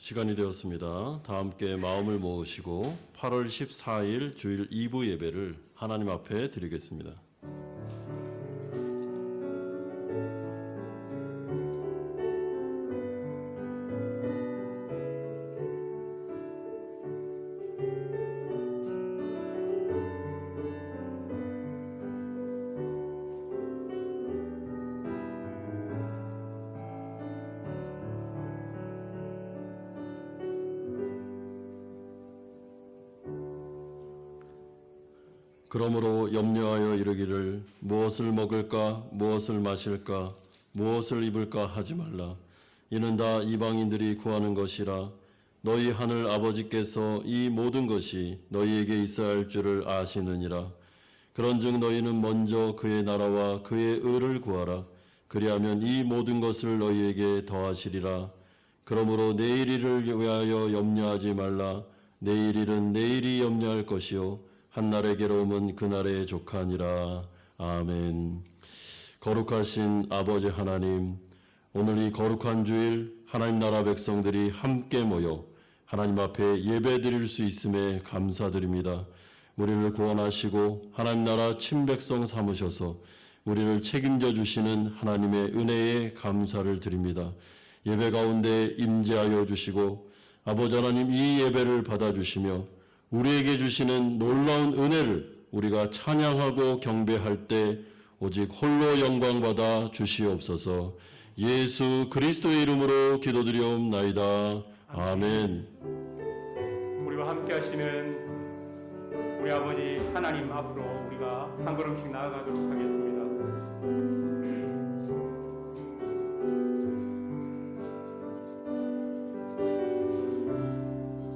시간이 되었습니다. 다 함께 마음을 모으시고 8월 14일 주일 2부 예배를 하나님 앞에 드리겠습니다. 그러므로 염려하여 이르기를 무엇을 먹을까 무엇을 마실까 무엇을 입을까 하지 말라. 이는 다 이방인들이 구하는 것이라. 너희 하늘 아버지께서 이 모든 것이 너희에게 있어야 할 줄을 아시느니라. 그런즉 너희는 먼저 그의 나라와 그의 의를 구하라. 그리하면 이 모든 것을 너희에게 더하시리라. 그러므로 내일 일을 위하여 염려하지 말라. 내일 일은 내일이 염려할 것이요 한날의 괴로움은 그날의 족하니라. 아멘. 거룩하신 아버지 하나님, 오늘 이 거룩한 주일 하나님 나라 백성들이 함께 모여 하나님 앞에 예배드릴 수 있음에 감사드립니다. 우리를 구원하시고 하나님 나라 친백성 삼으셔서 우리를 책임져 주시는 하나님의 은혜에 감사를 드립니다. 예배 가운데 임재하여 주시고 아버지 하나님 이 예배를 받아주시며 우리에게 주시는 놀라운 은혜를 우리가 찬양하고 경배할 때 오직 홀로 영광받아 주시옵소서. 예수 그리스도의 이름으로 기도드리옵나이다. 아멘. 우리와 함께 하시는 우리 아버지 하나님 앞으로 우리가 한 걸음씩 나아가도록 하겠습니다.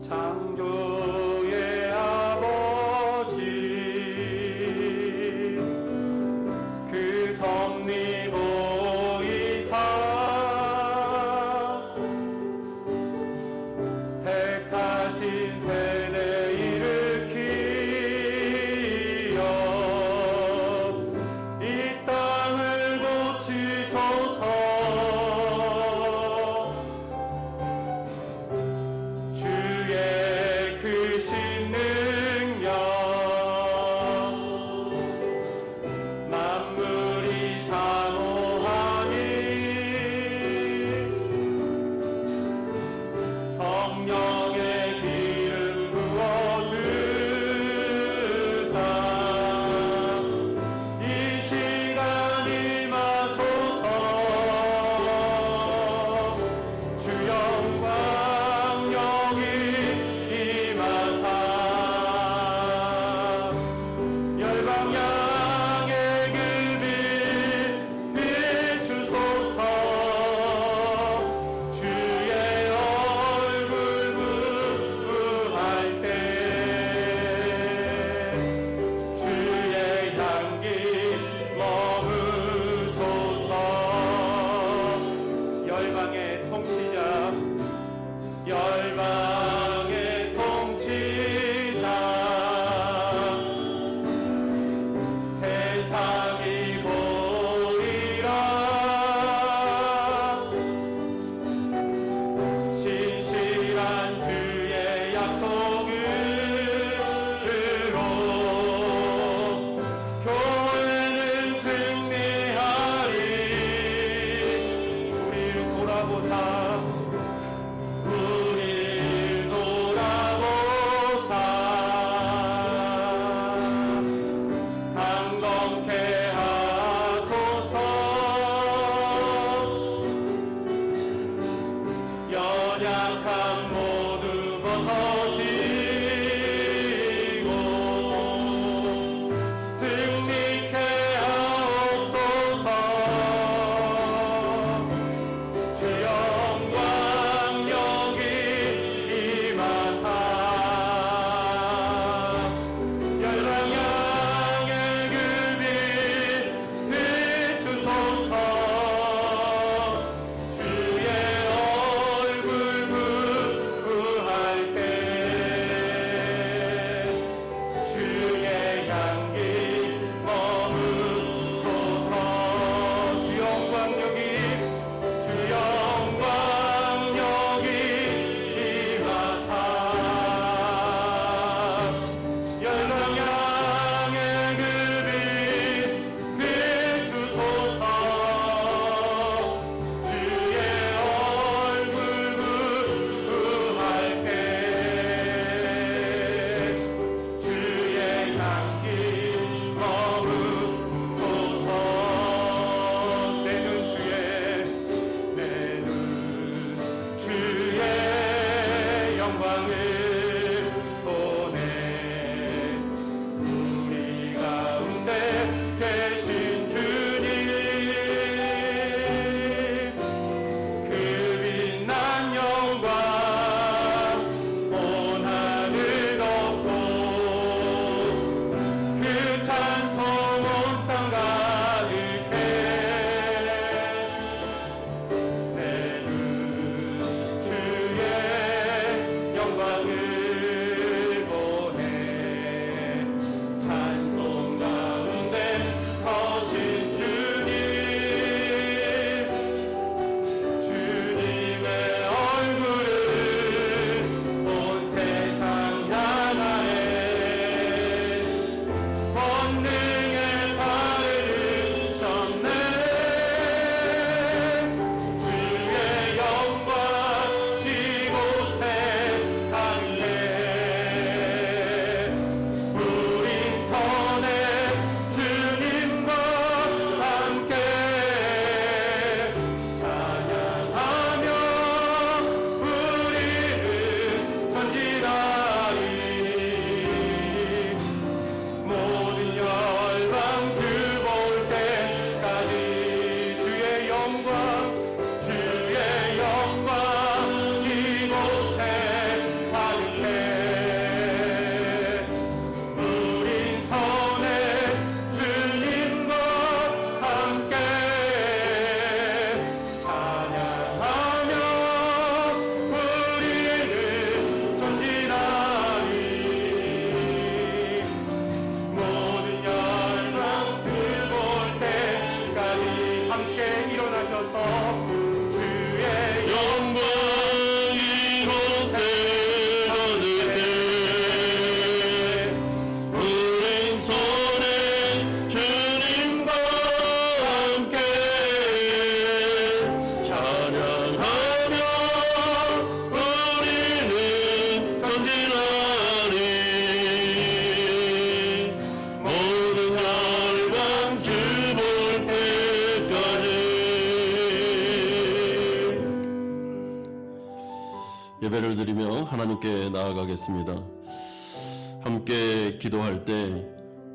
창조의 아버지 그 섭리 보이사 택하신 세대 일으키어 이 땅을 고치소서. 주의 크신 능력 만물이 사모하니 성령의 기름 부어주사 이 시간 임하소서. 주 영광 영이 임하사 열방향의 그 빛 비추소서. 주의 얼굴 부부할 때 주의 향기 머무소서. 열방의 통치자 열방의 통치자 세상이 보이라. 신실한 주의 약속으로 교회는 승리하리. 우리를 돌아보사 우릴 돌아보사 강건케 하소서. 연약함 모두 벗어지고 승리케 하옵소서. 주 영광 영이 임하사 열방향의 그 빛 비추소서. 주의 얼굴 예배를 드리며 하나님께 나아가겠습니다. 함께 기도할 때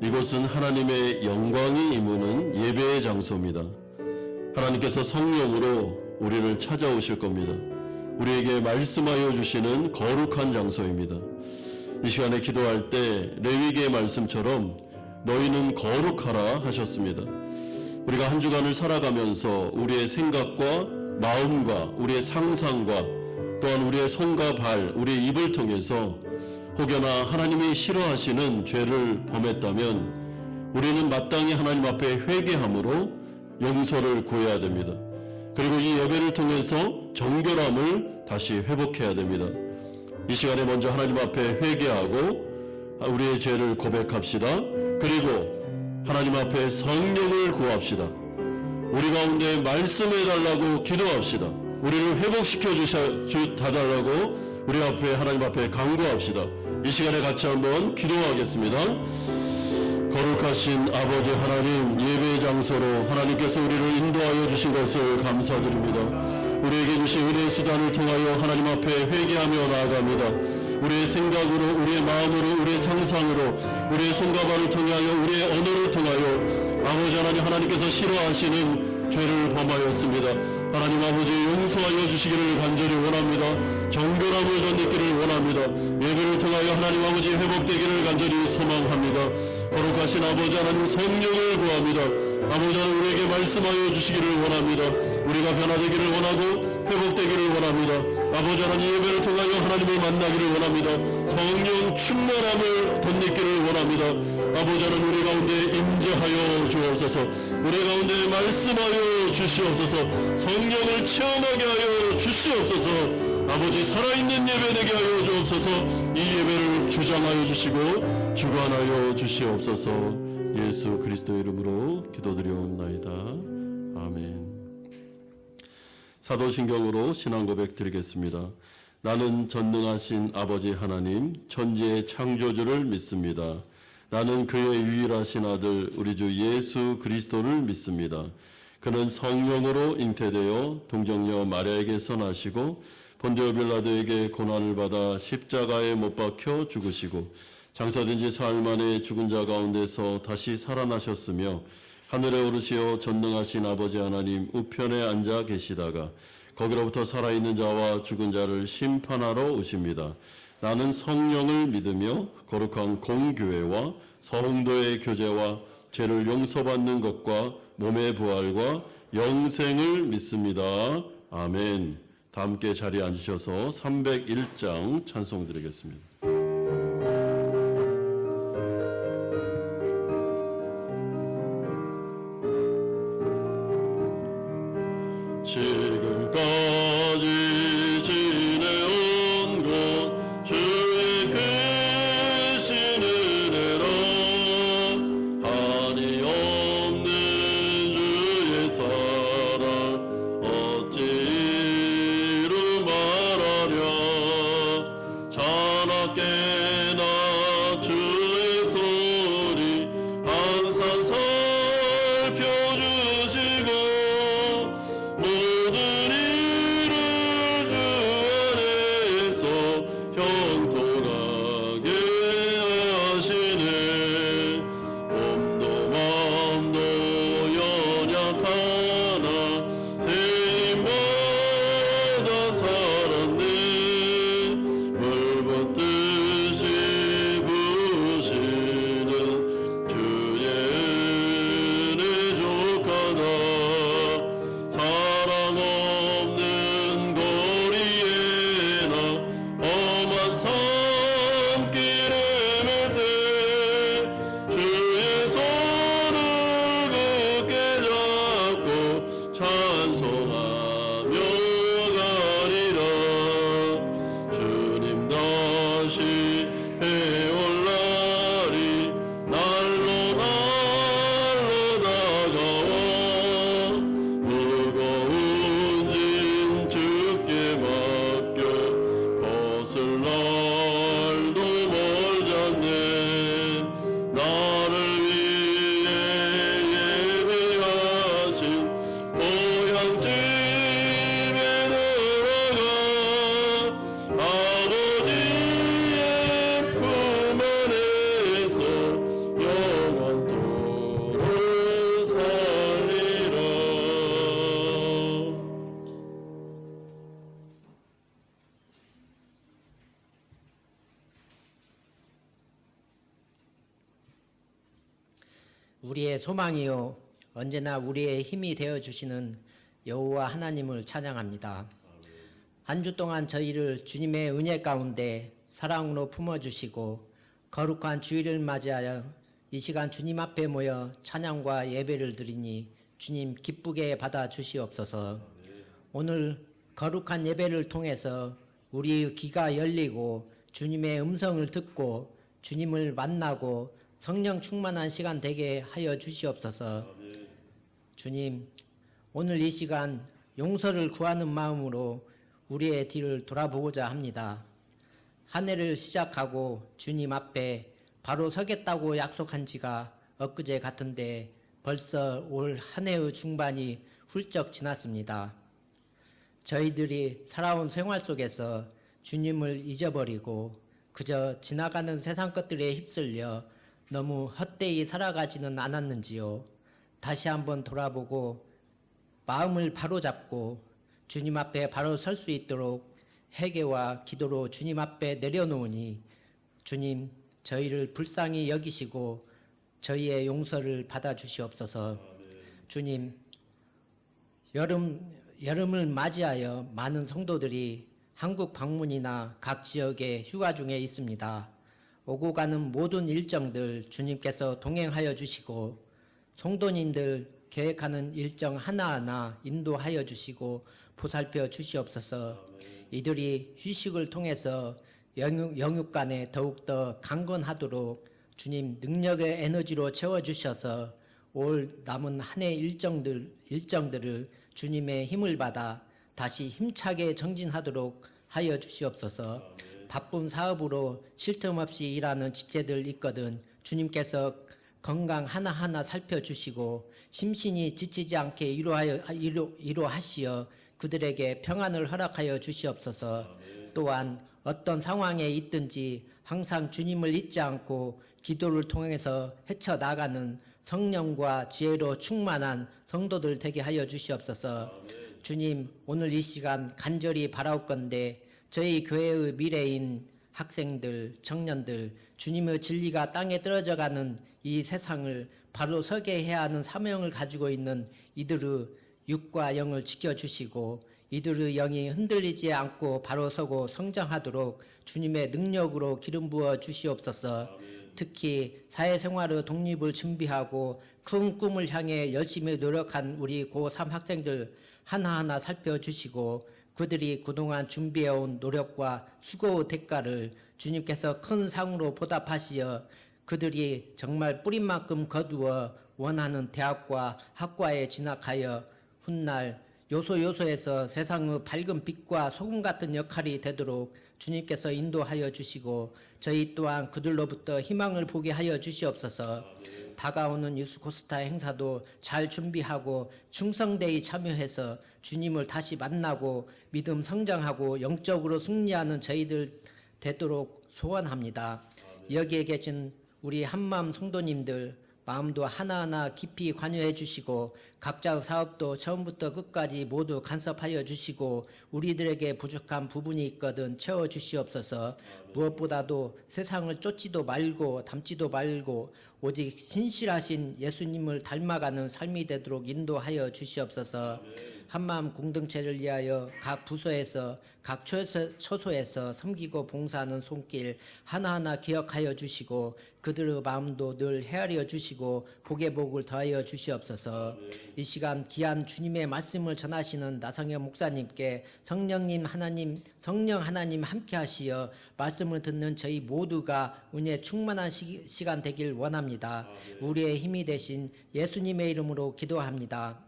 이곳은 하나님의 영광이 임하는 예배의 장소입니다. 하나님께서 성령으로 우리를 찾아오실 겁니다. 우리에게 말씀하여 주시는 거룩한 장소입니다. 이 시간에 기도할 때 레위기의 말씀처럼 너희는 거룩하라 하셨습니다. 우리가 한 주간을 살아가면서 우리의 생각과 마음과 우리의 상상과 또한 우리의 손과 발, 우리의 입을 통해서 혹여나 하나님이 싫어하시는 죄를 범했다면 우리는 마땅히 하나님 앞에 회개함으로 용서를 구해야 됩니다. 그리고 이 예배를 통해서 정결함을 다시 회복해야 됩니다. 이 시간에 먼저 하나님 앞에 회개하고 우리의 죄를 고백합시다. 그리고 하나님 앞에 성령을 구합시다. 우리 가운데 말씀해달라고 기도합시다. 우리를 회복시켜 주달라고 우리 앞에 하나님 앞에 간구합시다. 이 시간에 같이 한번 기도하겠습니다. 거룩하신 아버지 하나님, 예배의 장소로 하나님께서 우리를 인도하여 주신 것을 감사드립니다. 우리에게 주신 은혜의 수단을 통하여 하나님 앞에 회개하며 나아갑니다. 우리의 생각으로, 우리의 마음으로, 우리의 상상으로, 우리의 손과 발을 통하여, 우리의 언어를 통하여 아버지 하나님, 하나님께서 싫어하시는 죄를 범하였습니다. 하나님 아버지 용서하여 주시기를 간절히 원합니다. 정결함을 덧입기를 원합니다. 예배를 통하여 하나님 아버지 회복되기를 간절히 소망합니다. 거룩하신 아버지 하나님 성령을 구합니다. 아버지 하나님 우리에게 말씀하여 주시기를 원합니다. 우리가 변화되기를 원하고 회복되기를 원합니다. 아버지 하나님 예배를 통하여 하나님을 만나기를 원합니다. 성령 충만함을 덧입기를 원합니다. 아버지 하나님 우리 가운데 임재하여 주옵소서. 우리 가운데 말씀하여 주시옵소서. 성령을 체험하게 하여 주시옵소서. 아버지 살아있는 예배 되게 하여 주옵소서. 이 예배를 주장하여 주시고 주관하여 주시옵소서. 예수 그리스도의 이름으로 기도드리옵나이다. 아멘. 사도신경으로 신앙고백 드리겠습니다. 나는 전능하신 아버지 하나님 천지의 창조주를 믿습니다. 나는 그의 유일하신 아들 우리 주 예수 그리스도를 믿습니다. 그는 성령으로 잉태되어 동정녀 마리아에게서 나시고 본디오 빌라도에게 고난을 받아 십자가에 못 박혀 죽으시고 장사된 지 사흘 만에 죽은 자 가운데서 다시 살아나셨으며 하늘에 오르시어 전능하신 아버지 하나님 우편에 앉아 계시다가 거기로부터 살아있는 자와 죽은 자를 심판하러 오십니다. 나는 성령을 믿으며 거룩한 공교회와 성도의 교제와 죄를 용서받는 것과 몸의 부활과 영생을 믿습니다. 아멘. 다 함께 자리에 앉으셔서 301장 찬송 드리겠습니다. 지금까지 지내온 것 주의 크신 은혜라 한이 없는 주의 사랑 어찌 이루 말하랴 자나깨 우리의 소망이요 언제나 우리의 힘이 되어 주시는 여호와 하나님을 찬양합니다. 한 주 동안 저희를 주님의 은혜 가운데 사랑으로 품어 주시고 거룩한 주일을 맞이하여 이 시간 주님 앞에 모여 찬양과 예배를 드리니 주님 기쁘게 받아 주시옵소서. 오늘 거룩한 예배를 통해서 우리의 귀가 열리고 주님의 음성을 듣고 주님을 만나고 성령 충만한 시간 되게 하여 주시옵소서. 주님, 오늘 이 시간 용서를 구하는 마음으로 우리의 뒤를 돌아보고자 합니다. 한 해를 시작하고 주님 앞에 바로 서겠다고 약속한 지가 엊그제 같은데 벌써 올 한 해의 중반이 훌쩍 지났습니다. 저희들이 살아온 생활 속에서 주님을 잊어버리고 그저 지나가는 세상 것들에 휩쓸려 너무 헛되이 살아가지는 않았는지요. 다시 한번 돌아보고 마음을 바로잡고 주님 앞에 바로 설 수 있도록 회개와 기도로 주님 앞에 내려놓으니 주님 저희를 불쌍히 여기시고 저희의 용서를 받아주시옵소서. 주님 여름을 맞이하여 많은 성도들이 한국 방문이나 각 지역에 휴가 중에 있습니다. 오고 가는 모든 일정들 주님께서 동행하여 주시고 성도님들 계획하는 일정 하나하나 인도하여 주시고 보살펴 주시옵소서. 이들이 휴식을 통해서 영육간에 더욱더 강건하도록 주님 능력의 에너지로 채워주셔서 올 남은 한 해 일정들을 주님의 힘을 받아 다시 힘차게 정진하도록 하여 주시옵소서. 바쁜 사업으로 쉴 틈 없이 일하는 직제들 있거든 주님께서 건강 하나하나 살펴주시고 심신이 지치지 않게 이루하시어 그들에게 평안을 허락하여 주시옵소서. 또한 어떤 상황에 있든지 항상 주님을 잊지 않고 기도를 통해서 헤쳐나가는 성령과 지혜로 충만한 성도들 되게 하여 주시옵소서. 주님 오늘 이 시간 간절히 바라옵건대 저희 교회의 미래인 학생들, 청년들 주님의 진리가 땅에 떨어져가는 이 세상을 바로 서게 해야 하는 사명을 가지고 있는 이들의 육과 영을 지켜주시고 이들의 영이 흔들리지 않고 바로 서고 성장하도록 주님의 능력으로 기름 부어 주시옵소서. 특히 사회생활의 독립을 준비하고 큰 꿈을 향해 열심히 노력한 우리 고3 학생들 하나하나 살펴주시고 그들이 그동안 준비해온 노력과 수고의 대가를 주님께서 큰 상으로 보답하시어 그들이 정말 뿌린 만큼 거두어 원하는 대학과 학과에 진학하여 훗날 요소에서 세상의 밝은 빛과 소금 같은 역할이 되도록 주님께서 인도하여 주시고 저희 또한 그들로부터 희망을 보게 하여 주시옵소서. 다가오는 유스코스타 행사도 잘 준비하고 충성되이 참여해서 주님을 다시 만나고 믿음 성장하고 영적으로 승리하는 저희들 되도록 소원합니다. 여기에 계신 우리 한마음 성도님들 마음도 하나하나 깊이 관여해 주시고 각자의 사업도 처음부터 끝까지 모두 간섭하여 주시고 우리들에게 부족한 부분이 있거든 채워 주시옵소서. 무엇보다도 세상을 쫓지도 말고 닮지도 말고 오직 신실하신 예수님을 닮아가는 삶이 되도록 인도하여 주시옵소서. 한마음 공동체를 위하여 각 부서에서 각 처소에서 섬기고 봉사하는 손길 하나하나 기억하여 주시고 그들의 마음도 늘 헤아려 주시고 복의 복을 더하여 주시옵소서. 이 시간 귀한 주님의 말씀을 전하시는 나성현 목사님께 성령 하나님 함께 하시어 말씀을 듣는 저희 모두가 은혜 충만한 시간 되길 원합니다. 우리의 힘이 되신 예수님의 이름으로 기도합니다.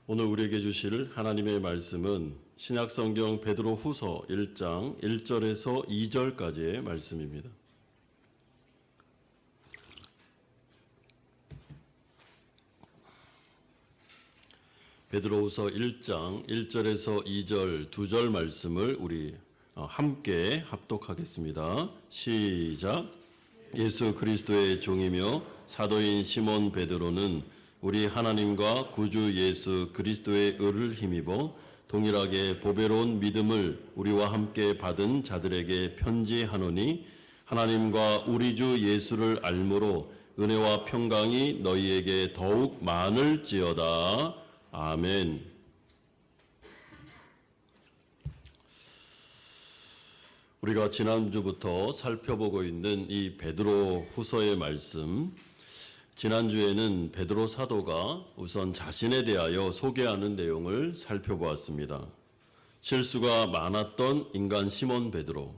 오늘 우리에게 주실 하나님의 말씀은 신약성경 베드로후서 1장 1절에서 2절까지의 말씀입니다. 베드로후서 1장 1절에서 2절 두 절 말씀을 우리 함께 합독하겠습니다. 시작. 예수 그리스도의 종이며 사도인 시몬 베드로는 우리 하나님과 구주 예수 그리스도의 의를 힘입어 동일하게 보배로운 믿음을 우리와 함께 받은 자들에게 편지하노니 하나님과 우리 주 예수를 알므로 은혜와 평강이 너희에게 더욱 많을지어다. 아멘. 우리가 지난주부터 살펴보고 있는 이 베드로 후서의 말씀, 지난주에는 베드로 사도가 우선 자신에 대하여 소개하는 내용을 살펴보았습니다. 실수가 많았던 인간 시몬 베드로,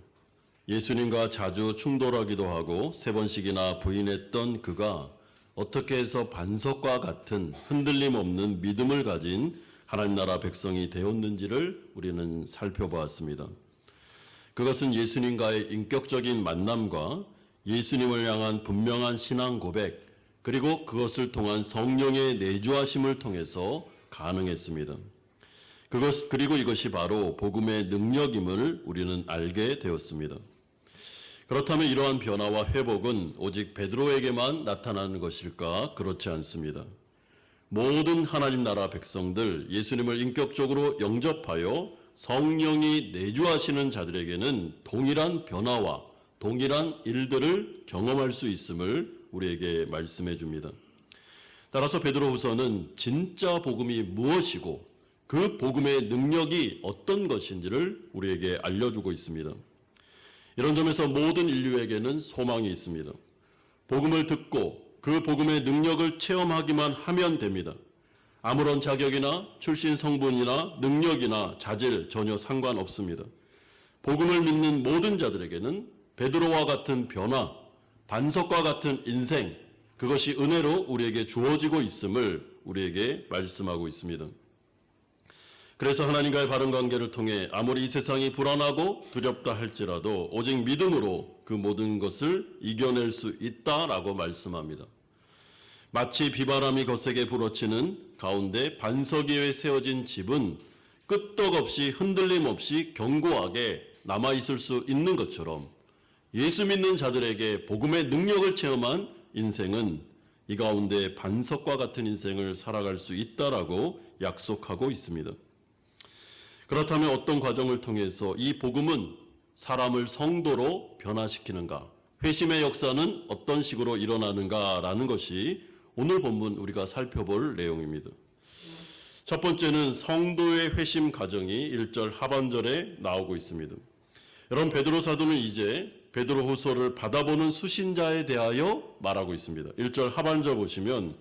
예수님과 자주 충돌하기도 하고 3번씩이나 부인했던 그가 어떻게 해서 반석과 같은 흔들림 없는 믿음을 가진 하나님 나라 백성이 되었는지를 우리는 살펴보았습니다. 그것은 예수님과의 인격적인 만남과 예수님을 향한 분명한 신앙 고백, 그리고 그것을 통한 성령의 내주하심을 통해서 가능했습니다. 그리고 이것이 바로 복음의 능력임을 우리는 알게 되었습니다. 그렇다면 이러한 변화와 회복은 오직 베드로에게만 나타나는 것일까? 그렇지 않습니다. 모든 하나님 나라 백성들, 예수님을 인격적으로 영접하여 성령이 내주하시는 자들에게는 동일한 변화와 동일한 일들을 경험할 수 있음을 우리에게 말씀해 줍니다. 따라서 베드로후서는 진짜 복음이 무엇이고 그 복음의 능력이 어떤 것인지를 우리에게 알려주고 있습니다. 이런 점에서 모든 인류에게는 소망이 있습니다. 복음을 듣고 그 복음의 능력을 체험하기만 하면 됩니다. 아무런 자격이나 출신 성분이나 능력이나 자질 전혀 상관없습니다. 복음을 믿는 모든 자들에게는 베드로와 같은 변화, 반석과 같은 인생, 그것이 은혜로 우리에게 주어지고 있음을 우리에게 말씀하고 있습니다. 그래서 하나님과의 바른 관계를 통해 아무리 이 세상이 불안하고 두렵다 할지라도 오직 믿음으로 그 모든 것을 이겨낼 수 있다라고 말씀합니다. 마치 비바람이 거세게 불어치는 가운데 반석 위에 세워진 집은 끄떡없이 흔들림 없이 견고하게 남아있을 수 있는 것처럼 예수 믿는 자들에게 복음의 능력을 체험한 인생은 이 가운데 반석과 같은 인생을 살아갈 수 있다라고 약속하고 있습니다. 그렇다면 어떤 과정을 통해서 이 복음은 사람을 성도로 변화시키는가? 회심의 역사는 어떤 식으로 일어나는가라는 것이 오늘 본문 우리가 살펴볼 내용입니다. 첫 번째는 성도의 회심 과정이 1절 하반절에 나오고 있습니다. 여러분, 베드로 사도는 이제 베드로 후서를 받아보는 수신자에 대하여 말하고 있습니다. 1절 하반절 보시면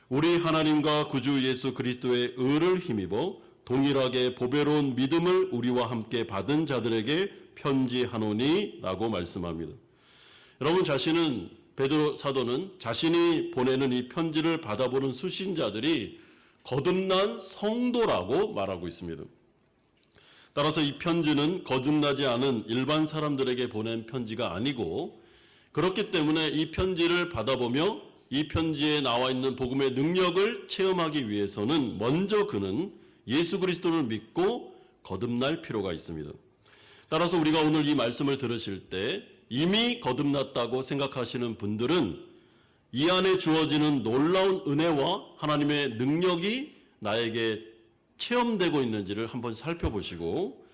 우리 하나님과 구주 예수 그리스도의 의를 힘입어 동일하게 보배로운 믿음을 우리와 함께 받은 자들에게 편지하노니 라고 말씀합니다. 여러분, 베드로 사도는 자신이 보내는 이 편지를 받아보는 수신자들이 거듭난 성도라고 말하고 있습니다. 따라서 이 편지는 거듭나지 않은 일반 사람들에게 보낸 편지가 아니고, 그렇기 때문에 이 편지를 받아보며 이 편지에 나와 있는 복음의 능력을 체험하기 위해서는 먼저 그는 예수 그리스도를 믿고 거듭날 필요가 있습니다. 따라서 우리가 오늘 이 말씀을 들으실 때 이미 거듭났다고 생각하시는 분들은 이 안에 주어지는 놀라운 은혜와 하나님의 능력이 나에게 체험되고 있는지를 한번 살펴보시고,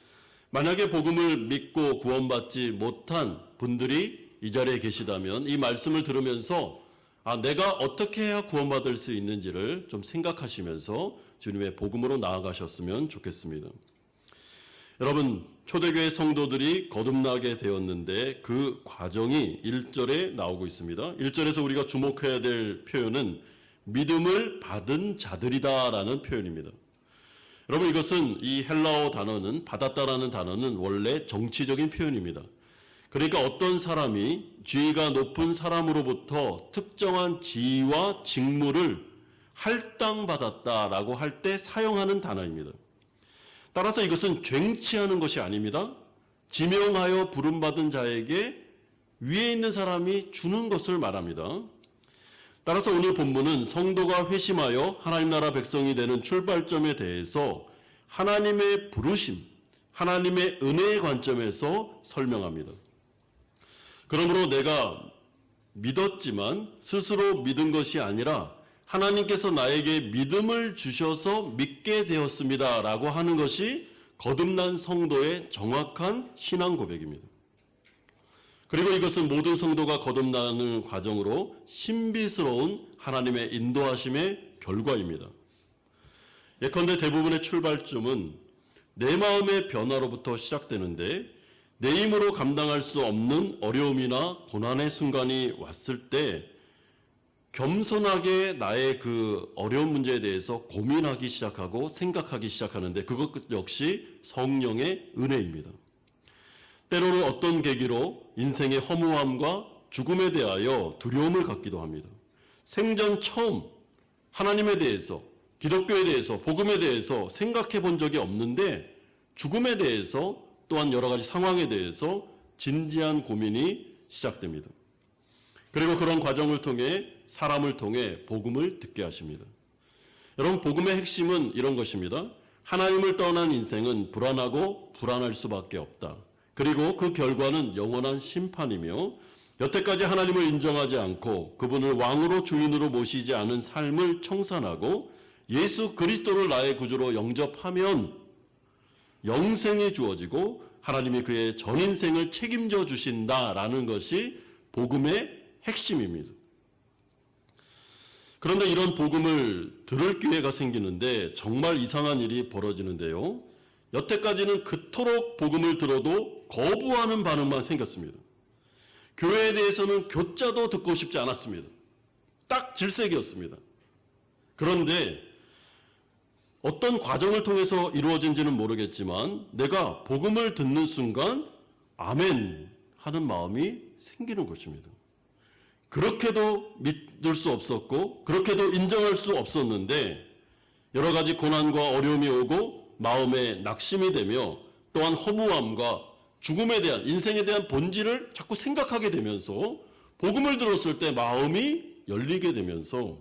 만약에 복음을 믿고 구원받지 못한 분들이 이 자리에 계시다면 이 말씀을 들으면서 내가 어떻게 해야 구원받을 수 있는지를 좀 생각하시면서 주님의 복음으로 나아가셨으면 좋겠습니다. 여러분, 초대교회 성도들이 거듭나게 되었는데 그 과정이 1절에 나오고 있습니다. 1절에서 우리가 주목해야 될 표현은 믿음을 받은 자들이다라는 표현입니다. 여러분, 이것은 이 헬라어 단어는, 받았다라는 단어는 원래 정치적인 표현입니다. 그러니까 어떤 사람이 지위가 높은 사람으로부터 특정한 지위와 직무를 할당받았다라고 할 때 사용하는 단어입니다. 따라서 이것은 쟁취하는 것이 아닙니다. 지명하여 부름받은 자에게 위에 있는 사람이 주는 것을 말합니다. 따라서 오늘 본문은 성도가 회심하여 하나님 나라 백성이 되는 출발점에 대해서 하나님의 부르심, 하나님의 은혜의 관점에서 설명합니다. 그러므로 내가 믿었지만 스스로 믿은 것이 아니라 하나님께서 나에게 믿음을 주셔서 믿게 되었습니다 라고 하는 것이 거듭난 성도의 정확한 신앙 고백입니다. 그리고 이것은 모든 성도가 거듭나는 과정으로 신비스러운 하나님의 인도하심의 결과입니다. 예컨대 대부분의 출발점은 내 마음의 변화로부터 시작되는데 내 힘으로 감당할 수 없는 어려움이나 고난의 순간이 왔을 때 겸손하게 나의 그 어려운 문제에 대해서 고민하기 시작하고 생각하기 시작하는데 그것 역시 성령의 은혜입니다. 때로는 어떤 계기로 인생의 허무함과 죽음에 대하여 두려움을 갖기도 합니다. 생전 처음 하나님에 대해서, 기독교에 대해서, 복음에 대해서 생각해 본 적이 없는데 죽음에 대해서 또한 여러 가지 상황에 대해서 진지한 고민이 시작됩니다. 그리고 그런 과정을 통해 사람을 통해 복음을 듣게 하십니다. 여러분, 복음의 핵심은 이런 것입니다. 하나님을 떠난 인생은 불안하고 불안할 수밖에 없다. 그리고 그 결과는 영원한 심판이며 여태까지 하나님을 인정하지 않고 그분을 왕으로 주인으로 모시지 않은 삶을 청산하고 예수 그리스도를 나의 구주로 영접하면 영생이 주어지고 하나님이 그의 전 인생을 책임져 주신다라는 것이 복음의 핵심입니다. 그런데 이런 복음을 들을 기회가 생기는데 정말 이상한 일이 벌어지는데요. 여태까지는 그토록 복음을 들어도 거부하는 반응만 생겼습니다. 교회에 대해서는 교자도 듣고 싶지 않았습니다. 딱 질색이었습니다. 그런데 어떤 과정을 통해서 이루어진지는 모르겠지만 내가 복음을 듣는 순간 아멘 하는 마음이 생기는 것입니다. 그렇게도 믿을 수 없었고 그렇게도 인정할 수 없었는데 여러 가지 고난과 어려움이 오고 마음에 낙심이 되며 또한 허무함과 죽음에 대한, 인생에 대한 본질을 자꾸 생각하게 되면서 복음을 들었을 때 마음이 열리게 되면서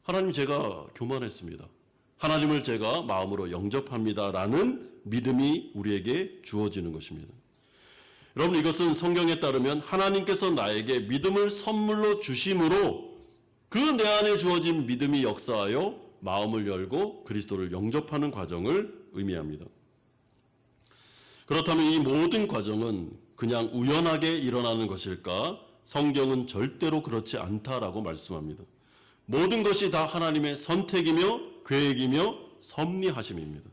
하나님, 제가 교만했습니다. 하나님을 제가 마음으로 영접합니다라는 믿음이 우리에게 주어지는 것입니다. 여러분, 이것은 성경에 따르면 하나님께서 나에게 믿음을 선물로 주심으로 그 내 안에 주어진 믿음이 역사하여 마음을 열고 그리스도를 영접하는 과정을 의미합니다. 그렇다면 이 모든 과정은 그냥 우연하게 일어나는 것일까? 성경은 절대로 그렇지 않다라고 말씀합니다. 모든 것이 다 하나님의 선택이며 계획이며 섭리하심입니다.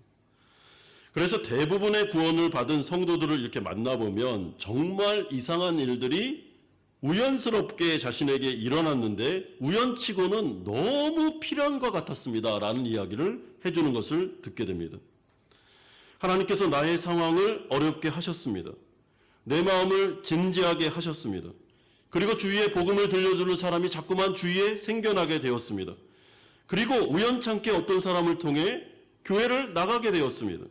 그래서 대부분의 구원을 받은 성도들을 이렇게 만나보면 정말 이상한 일들이 우연스럽게 자신에게 일어났는데 우연치고는 너무 필요한 것 같았습니다 라는 이야기를 해주는 것을 듣게 됩니다. 하나님께서 나의 상황을 어렵게 하셨습니다. 내 마음을 진지하게 하셨습니다. 그리고 주위에 복음을 들려주는 사람이 자꾸만 주위에 생겨나게 되었습니다. 그리고 우연찮게 어떤 사람을 통해 교회를 나가게 되었습니다.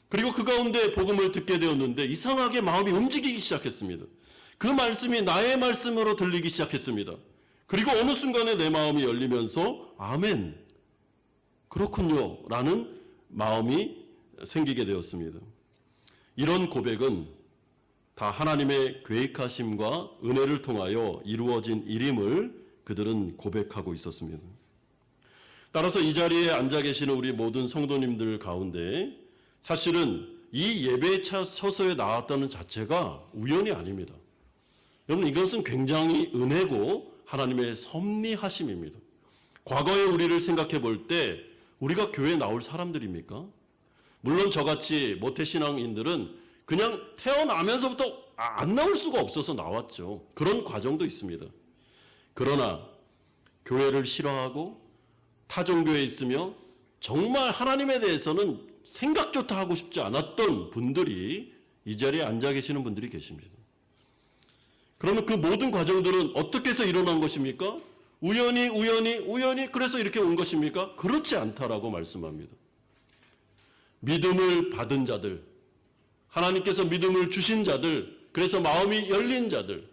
그리고 그 가운데 복음을 듣게 되었는데 이상하게 마음이 움직이기 시작했습니다. 그 말씀이 나의 말씀으로 들리기 시작했습니다. 그리고 어느 순간에 내 마음이 열리면서 아멘, 그렇군요 라는 마음이 생기게 되었습니다. 이런 고백은 다 하나님의 계획하심과 은혜를 통하여 이루어진 일임을 그들은 고백하고 있었습니다. 따라서 이 자리에 앉아 계시는 우리 모든 성도님들 가운데 사실은 이 예배 처소에 나왔다는 자체가 우연이 아닙니다. 여러분, 이것은 굉장히 은혜고 하나님의 섭리하심입니다. 과거의 우리를 생각해 볼 때 우리가 교회에 나올 사람들입니까? 물론 저같이 모태신앙인들은 그냥 태어나면서부터 안 나올 수가 없어서 나왔죠. 그런 과정도 있습니다. 그러나 교회를 싫어하고 타종교에 있으며 정말 하나님에 대해서는 생각조차 하고 싶지 않았던 분들이 이 자리에 앉아 계시는 분들이 계십니다. 그러면 그 모든 과정들은 어떻게 해서 일어난 것입니까? 우연히 그래서 이렇게 온 것입니까? 그렇지 않다라고 말씀합니다. 믿음을 받은 자들, 하나님께서 믿음을 주신 자들, 그래서 마음이 열린 자들,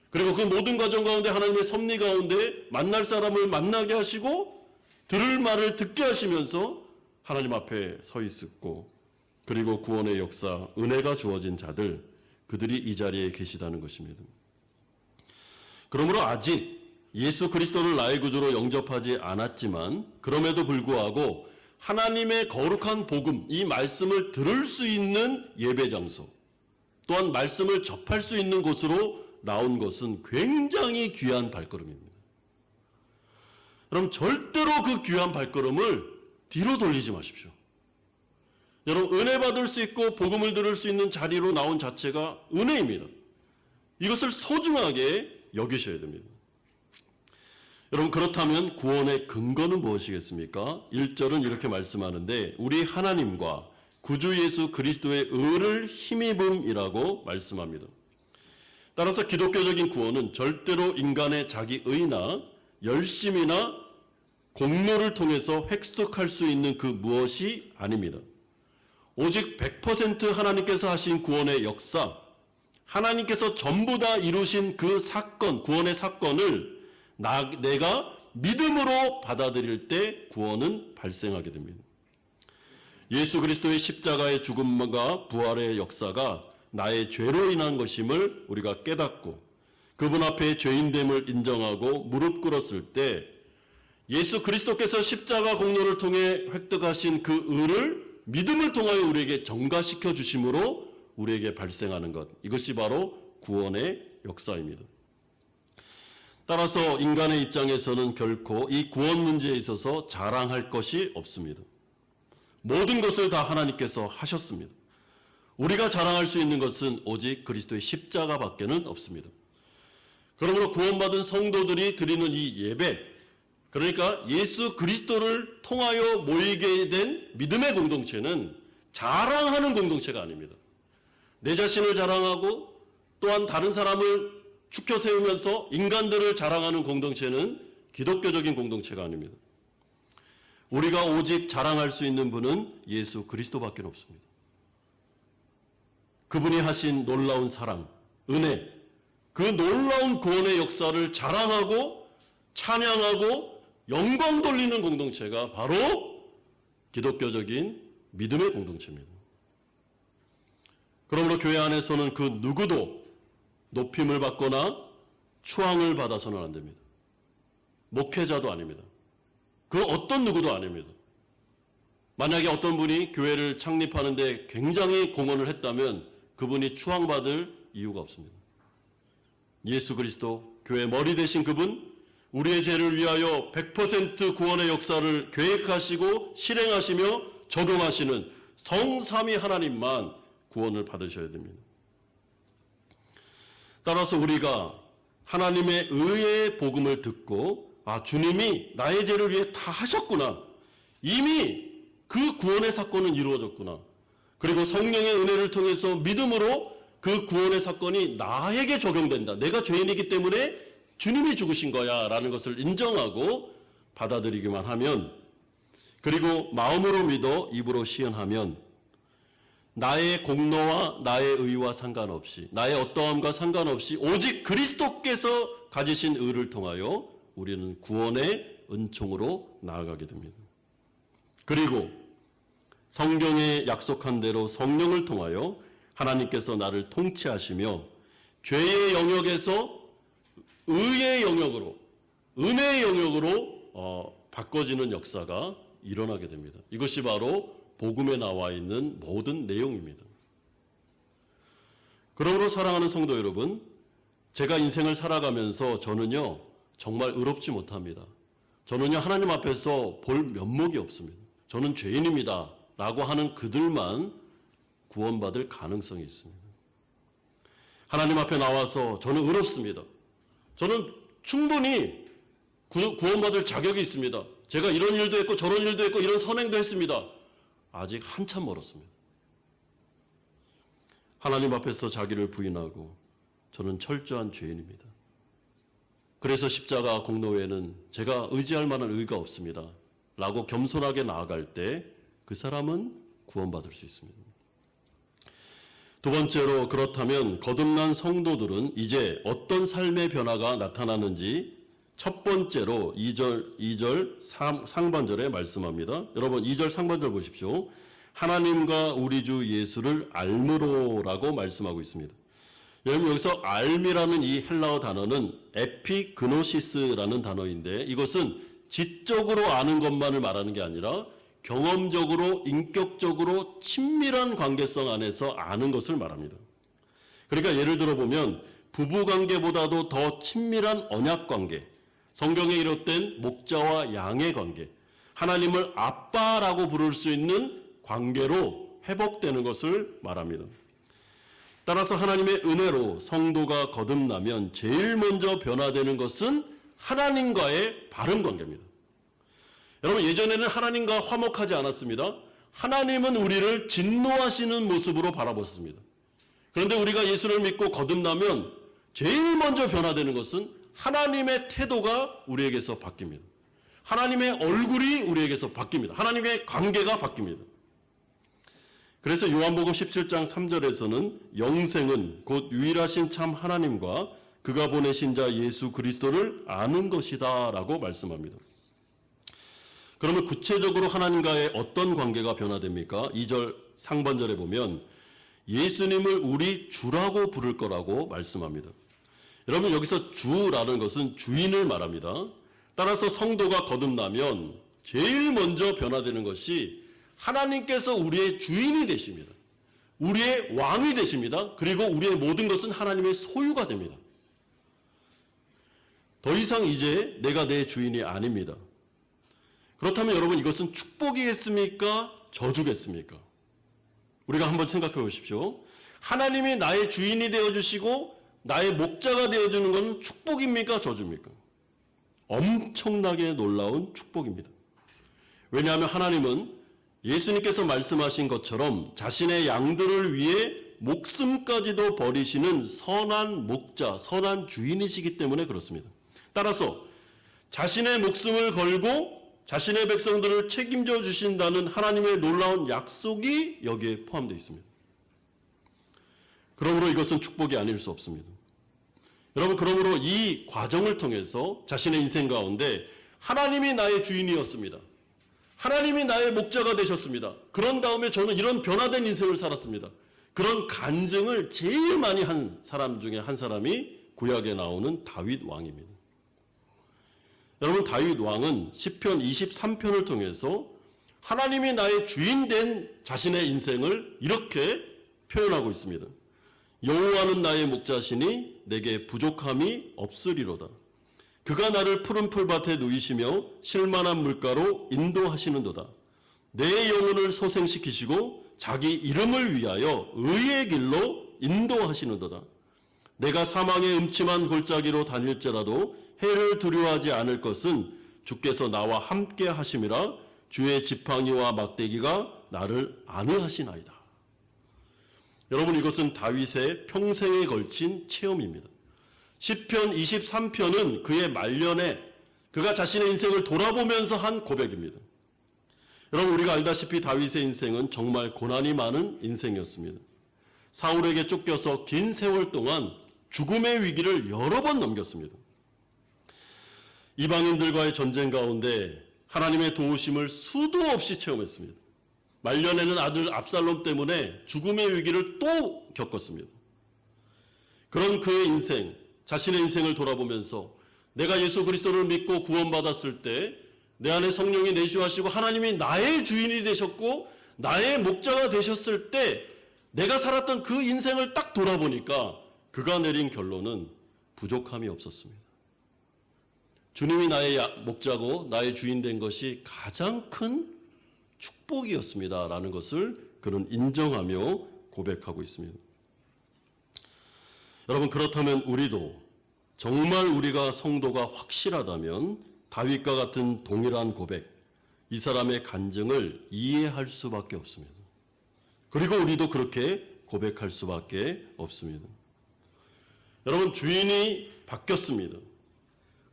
그리고 그 모든 과정 가운데 하나님의 섭리 가운데 만날 사람을 만나게 하시고 들을 말을 듣게 하시면서 하나님 앞에 서 있었고 그리고 구원의 역사, 은혜가 주어진 자들, 그들이 이 자리에 계시다는 것입니다. 그러므로 아직 예수 그리스도를 나의 구주로 영접하지 않았지만 그럼에도 불구하고 하나님의 거룩한 복음, 이 말씀을 들을 수 있는 예배 장소, 또한 말씀을 접할 수 있는 곳으로 나온 것은 굉장히 귀한 발걸음입니다. 여러분, 절대로 그 귀한 발걸음을 뒤로 돌리지 마십시오. 여러분, 은혜 받을 수 있고 복음을 들을 수 있는 자리로 나온 자체가 은혜입니다. 이것을 소중하게 여기셔야 됩니다. 여러분, 그렇다면 구원의 근거는 무엇이겠습니까? 1절은 이렇게 말씀하는데 우리 하나님과 구주 예수 그리스도의 의를 힘입음이라고 말씀합니다. 따라서 기독교적인 구원은 절대로 인간의 자기 의나 열심이나 공로를 통해서 획득할 수 있는 그 무엇이 아닙니다. 오직 100% 하나님께서 하신 구원의 역사, 하나님께서 전부 다 이루신 그 사건, 구원의 사건을 내가 믿음으로 받아들일 때 구원은 발생하게 됩니다. 예수 그리스도의 십자가의 죽음과 부활의 역사가 나의 죄로 인한 것임을 우리가 깨닫고 그분 앞에 죄인됨을 인정하고 무릎 꿇었을 때 예수 그리스도께서 십자가 공로를 통해 획득하신 그 의를 믿음을 통하여 우리에게 전가시켜 주심으로 우리에게 발생하는 것, 이것이 바로 구원의 역사입니다. 따라서 인간의 입장에서는 결코 이 구원 문제에 있어서 자랑할 것이 없습니다. 모든 것을 다 하나님께서 하셨습니다. 우리가 자랑할 수 있는 것은 오직 그리스도의 십자가밖에는 없습니다. 그러므로 구원받은 성도들이 드리는 이 예배, 그러니까 예수 그리스도를 통하여 모이게 된 믿음의 공동체는 자랑하는 공동체가 아닙니다. 내 자신을 자랑하고 또한 다른 사람을 축혀 세우면서 인간들을 자랑하는 공동체는 기독교적인 공동체가 아닙니다. 우리가 오직 자랑할 수 있는 분은 예수 그리스도밖에 없습니다. 그분이 하신 놀라운 사랑, 은혜, 그 놀라운 구원의 역사를 자랑하고 찬양하고 영광 돌리는 공동체가 바로 기독교적인 믿음의 공동체입니다. 그러므로 교회 안에서는 그 누구도 높임을 받거나 추앙을 받아서는 안 됩니다. 목회자도 아닙니다. 그 어떤 누구도 아닙니다. 만약에 어떤 분이 교회를 창립하는데 굉장히 공헌을 했다면 그분이 추앙받을 이유가 없습니다. 예수 그리스도, 교회 머리 되신 그분, 우리의 죄를 위하여 100% 구원의 역사를 계획하시고 실행하시며 적용하시는 성삼위 하나님만 구원을 받으셔야 됩니다. 따라서 우리가 하나님의 의의 복음을 듣고 주님이 나의 죄를 위해 다 하셨구나. 이미 그 구원의 사건은 이루어졌구나. 그리고 성령의 은혜를 통해서 믿음으로 그 구원의 사건이 나에게 적용된다. 내가 죄인이기 때문에 주님이 죽으신 거야 라는 것을 인정하고 받아들이기만 하면, 그리고 마음으로 믿어 입으로 시인하면 나의 공로와 나의 의와 상관없이, 나의 어떠함과 상관없이 오직 그리스도께서 가지신 의를 통하여 우리는 구원의 은총으로 나아가게 됩니다. 그리고 성경에 약속한 대로 성령을 통하여 하나님께서 나를 통치하시며 죄의 영역에서 의의 영역으로, 은혜의 영역으로 바꿔지는 역사가 일어나게 됩니다. 이것이 바로 복음에 나와 있는 모든 내용입니다. 그러므로 사랑하는 성도 여러분, 제가 인생을 살아가면서 저는요 정말 의롭지 못합니다. 저는요 하나님 앞에서 볼 면목이 없습니다. 저는 죄인입니다 라고 하는 그들만 구원받을 가능성이 있습니다. 하나님 앞에 나와서 저는 의롭습니다, 저는 충분히 구원받을 자격이 있습니다, 제가 이런 일도 했고 저런 일도 했고 이런 선행도 했습니다, 아직 한참 멀었습니다. 하나님 앞에서 자기를 부인하고 저는 철저한 죄인입니다, 그래서 십자가 공로에는 제가 의지할 만한 의가 없습니다 라고 겸손하게 나아갈 때 그 사람은 구원받을 수 있습니다. 두 번째로, 그렇다면 거듭난 성도들은 이제 어떤 삶의 변화가 나타나는지 첫 번째로 2절 상반절에 말씀합니다. 여러분 2절 상반절 보십시오. 하나님과 우리 주 예수를 알므로라고 말씀하고 있습니다. 여러분 여기서 알미라는 이 헬라어 단어는 에피그노시스라는 단어인데 이것은 지적으로 아는 것만을 말하는 게 아니라 경험적으로 인격적으로 친밀한 관계성 안에서 아는 것을 말합니다. 그러니까 예를 들어 보면 부부관계보다도 더 친밀한 언약관계, 성경에 이렇된 목자와 양의 관계, 하나님을 아빠라고 부를 수 있는 관계로 회복되는 것을 말합니다. 따라서 하나님의 은혜로 성도가 거듭나면 제일 먼저 변화되는 것은 하나님과의 바른 관계입니다. 여러분 예전에는 하나님과 화목하지 않았습니다. 하나님은 우리를 진노하시는 모습으로 바라봤습니다. 그런데 우리가 예수를 믿고 거듭나면 제일 먼저 변화되는 것은 하나님의 태도가 우리에게서 바뀝니다. 하나님의 얼굴이 우리에게서 바뀝니다. 하나님의 관계가 바뀝니다. 그래서 요한복음 17장 3절에서는 영생은 곧 유일하신 참 하나님과 그가 보내신 자 예수 그리스도를 아는 것이다 라고 말씀합니다. 그러면 구체적으로 하나님과의 어떤 관계가 변화됩니까? 2절 상반절에 보면 예수님을 우리 주라고 부를 거라고 말씀합니다. 여러분 여기서 주라는 것은 주인을 말합니다. 따라서 성도가 거듭나면 제일 먼저 변화되는 것이 하나님께서 우리의 주인이 되십니다. 우리의 왕이 되십니다. 그리고 우리의 모든 것은 하나님의 소유가 됩니다. 더 이상 이제 내가 내 주인이 아닙니다. 그렇다면 여러분 이것은 축복이겠습니까? 저주겠습니까? 우리가 한번 생각해 보십시오. 하나님이 나의 주인이 되어주시고 나의 목자가 되어주는 것은 축복입니까? 저주입니까? 엄청나게 놀라운 축복입니다. 왜냐하면 하나님은 예수님께서 말씀하신 것처럼 자신의 양들을 위해 목숨까지도 버리시는 선한 목자, 선한 주인이시기 때문에 그렇습니다. 따라서 자신의 목숨을 걸고 자신의 백성들을 책임져 주신다는 하나님의 놀라운 약속이 여기에 포함되어 있습니다. 그러므로 이것은 축복이 아닐 수 없습니다. 여러분 그러므로 이 과정을 통해서 자신의 인생 가운데 하나님이 나의 주인이었습니다. 하나님이 나의 목자가 되셨습니다. 그런 다음에 저는 이런 변화된 인생을 살았습니다. 그런 간증을 제일 많이 한 사람 중에 한 사람이 구약에 나오는 다윗 왕입니다. 여러분 다윗 왕은 시편 23편을 통해서 하나님이 나의 주인 된 자신의 인생을 이렇게 표현하고 있습니다. 여호와는 나의 목자시니 내게 부족함이 없으리로다. 그가 나를 푸른 풀밭에 누이시며 쉴만한 물가로 인도하시는도다. 내 영혼을 소생시키시고 자기 이름을 위하여 의의 길로 인도하시는도다. 내가 사망의 음침한 골짜기로 다닐지라도 해를 두려워하지 않을 것은 주께서 나와 함께 하심이라. 주의 지팡이와 막대기가 나를 안위하시나이다. 여러분 이것은 다윗의 평생에 걸친 체험입니다. 시편 23편은 그의 말년에 그가 자신의 인생을 돌아보면서 한 고백입니다. 여러분 우리가 알다시피 다윗의 인생은 정말 고난이 많은 인생이었습니다. 사울에게 쫓겨서 긴 세월 동안 죽음의 위기를 여러 번 넘겼습니다. 이방인들과의 전쟁 가운데 하나님의 도우심을 수도 없이 체험했습니다. 말년에는 아들 압살롬 때문에 죽음의 위기를 또 겪었습니다. 그런 그의 인생, 자신의 인생을 돌아보면서 내가 예수 그리스도를 믿고 구원받았을 때 내 안에 성령이 내주하시고 하나님이 나의 주인이 되셨고 나의 목자가 되셨을 때 내가 살았던 그 인생을 딱 돌아보니까 그가 내린 결론은 부족함이 없었습니다. 주님이 나의 목자고 나의 주인 된 것이 가장 큰 축복이었습니다. 라는 것을 그는 인정하며 고백하고 있습니다. 여러분 그렇다면 우리도 정말 우리가 성도가 확실하다면 다윗과 같은 동일한 고백, 이 사람의 간증을 이해할 수밖에 없습니다. 그리고 우리도 그렇게 고백할 수밖에 없습니다. 여러분 주인이 바뀌었습니다.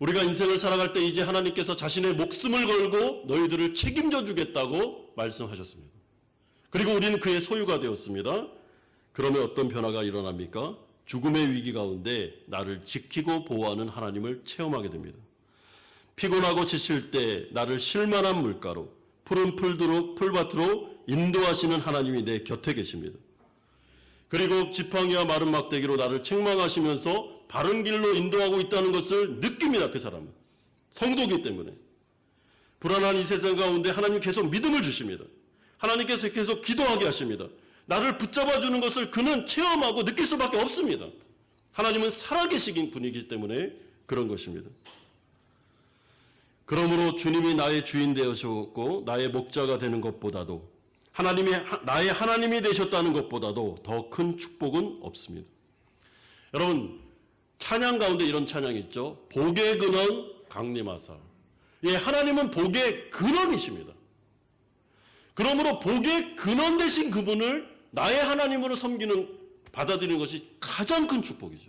우리가 인생을 살아갈 때 이제 하나님께서 자신의 목숨을 걸고 너희들을 책임져 주겠다고 말씀하셨습니다. 그리고 우리는 그의 소유가 되었습니다. 그러면 어떤 변화가 일어납니까? 죽음의 위기 가운데 나를 지키고 보호하는 하나님을 체험하게 됩니다. 피곤하고 지칠 때 나를 쉴만한 물가로, 푸른 풀밭으로 인도하시는 하나님이 내 곁에 계십니다. 그리고 지팡이와 마른 막대기로 나를 책망하시면서 바른 길로 인도하고 있다는 것을 느낍니다. 그 사람은. 성도이기 때문에. 불안한 이 세상 가운데 하나님 계속 믿음을 주십니다. 하나님께서 계속 기도하게 하십니다. 나를 붙잡아 주는 것을 그는 체험하고 느낄 수밖에 없습니다. 하나님은 살아계신 분이기 때문에 그런 것입니다. 그러므로 주님이 나의 주인 되셨고 나의 목자가 되는 것보다도 하나님이 나의 하나님이 되셨다는 것보다도 더 큰 축복은 없습니다. 여러분, 찬양 가운데 이런 찬양이 있죠. 복의 근원 강림하사. 예, 하나님은 복의 근원이십니다. 그러므로 복의 근원 되신 그분을 나의 하나님으로 받아들이는 것이 가장 큰 축복이죠.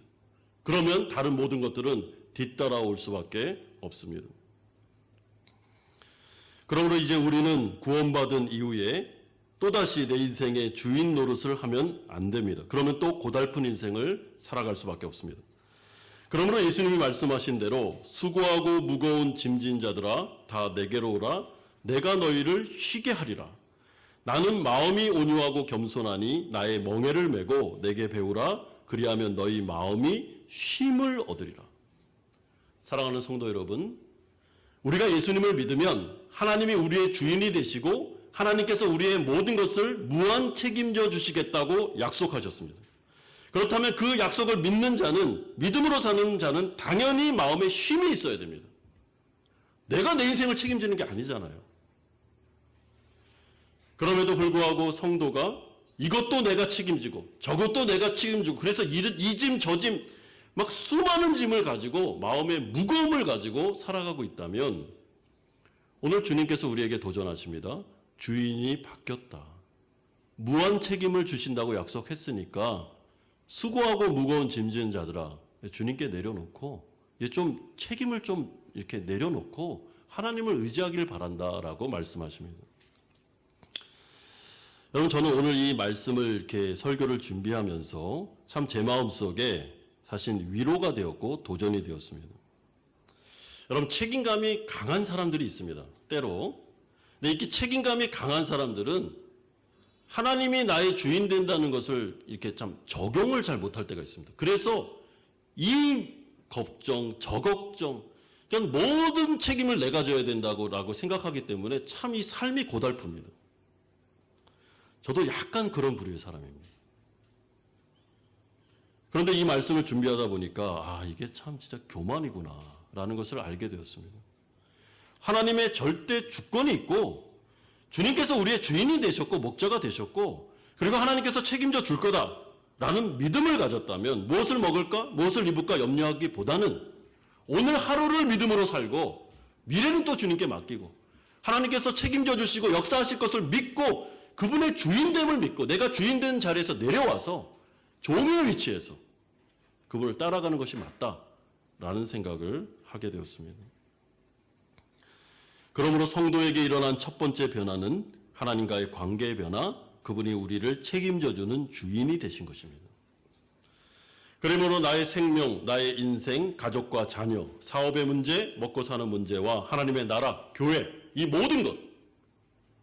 그러면 다른 모든 것들은 뒤따라올 수밖에 없습니다. 그러므로 이제 우리는 구원받은 이후에 또다시 내 인생의 주인 노릇을 하면 안 됩니다. 그러면 또 고달픈 인생을 살아갈 수밖에 없습니다. 그러므로 예수님이 말씀하신 대로 수고하고 무거운 짐진 자들아 다 내게로 오라. 내가 너희를 쉬게 하리라. 나는 마음이 온유하고 겸손하니 나의 멍에를 메고 내게 배우라. 그리하면 너희 마음이 쉼을 얻으리라. 사랑하는 성도 여러분, 우리가 예수님을 믿으면 하나님이 우리의 주인이 되시고 하나님께서 우리의 모든 것을 무한 책임져 주시겠다고 약속하셨습니다. 그렇다면 그 약속을 믿는 자는, 믿음으로 사는 자는 당연히 마음에 쉼이 있어야 됩니다. 내가 내 인생을 책임지는 게 아니잖아요. 그럼에도 불구하고 성도가 이것도 내가 책임지고 저것도 내가 책임지고 그래서 이 짐 저 짐 막 수많은 짐을 가지고 마음의 무거움을 가지고 살아가고 있다면 오늘 주님께서 우리에게 도전하십니다. 주인이 바뀌었다. 무한 책임을 주신다고 약속했으니까 수고하고 무거운 짐진 자들아 주님께 내려놓고 좀 책임을 좀 이렇게 내려놓고 하나님을 의지하기를 바란다라고 말씀하십니다. 여러분, 저는 오늘 이 말씀을 이렇게 설교를 준비하면서 참 제 마음속에 사실 위로가 되었고 도전이 되었습니다. 여러분, 책임감이 강한 사람들이 있습니다. 때로. 근데 이렇게 책임감이 강한 사람들은 하나님이 나의 주인 된다는 것을 이렇게 참 적용을 잘 못할 때가 있습니다. 그래서 이 걱정, 저 걱정, 그러니까 모든 책임을 내가 져야 된다고 생각하기 때문에 참 이 삶이 고달픕니다. 저도 약간 그런 부류의 사람입니다. 그런데 이 말씀을 준비하다 보니까 이게 참 진짜 교만이구나 라는 것을 알게 되었습니다. 하나님의 절대 주권이 있고 주님께서 우리의 주인이 되셨고 목자가 되셨고 그리고 하나님께서 책임져 줄 거다라는 믿음을 가졌다면 무엇을 먹을까 무엇을 입을까 염려하기보다는 오늘 하루를 믿음으로 살고 미래는 또 주님께 맡기고 하나님께서 책임져 주시고 역사하실 것을 믿고 그분의 주인됨을 믿고 내가 주인된 자리에서 내려와서 종의 위치에서 그분을 따라가는 것이 맞다라는 생각을 하게 되었습니다. 그러므로 성도에게 일어난 첫 번째 변화는 하나님과의 관계의 변화, 그분이 우리를 책임져주는 주인이 되신 것입니다. 그러므로 나의 생명, 나의 인생, 가족과 자녀, 사업의 문제, 먹고 사는 문제와 하나님의 나라, 교회, 이 모든 것,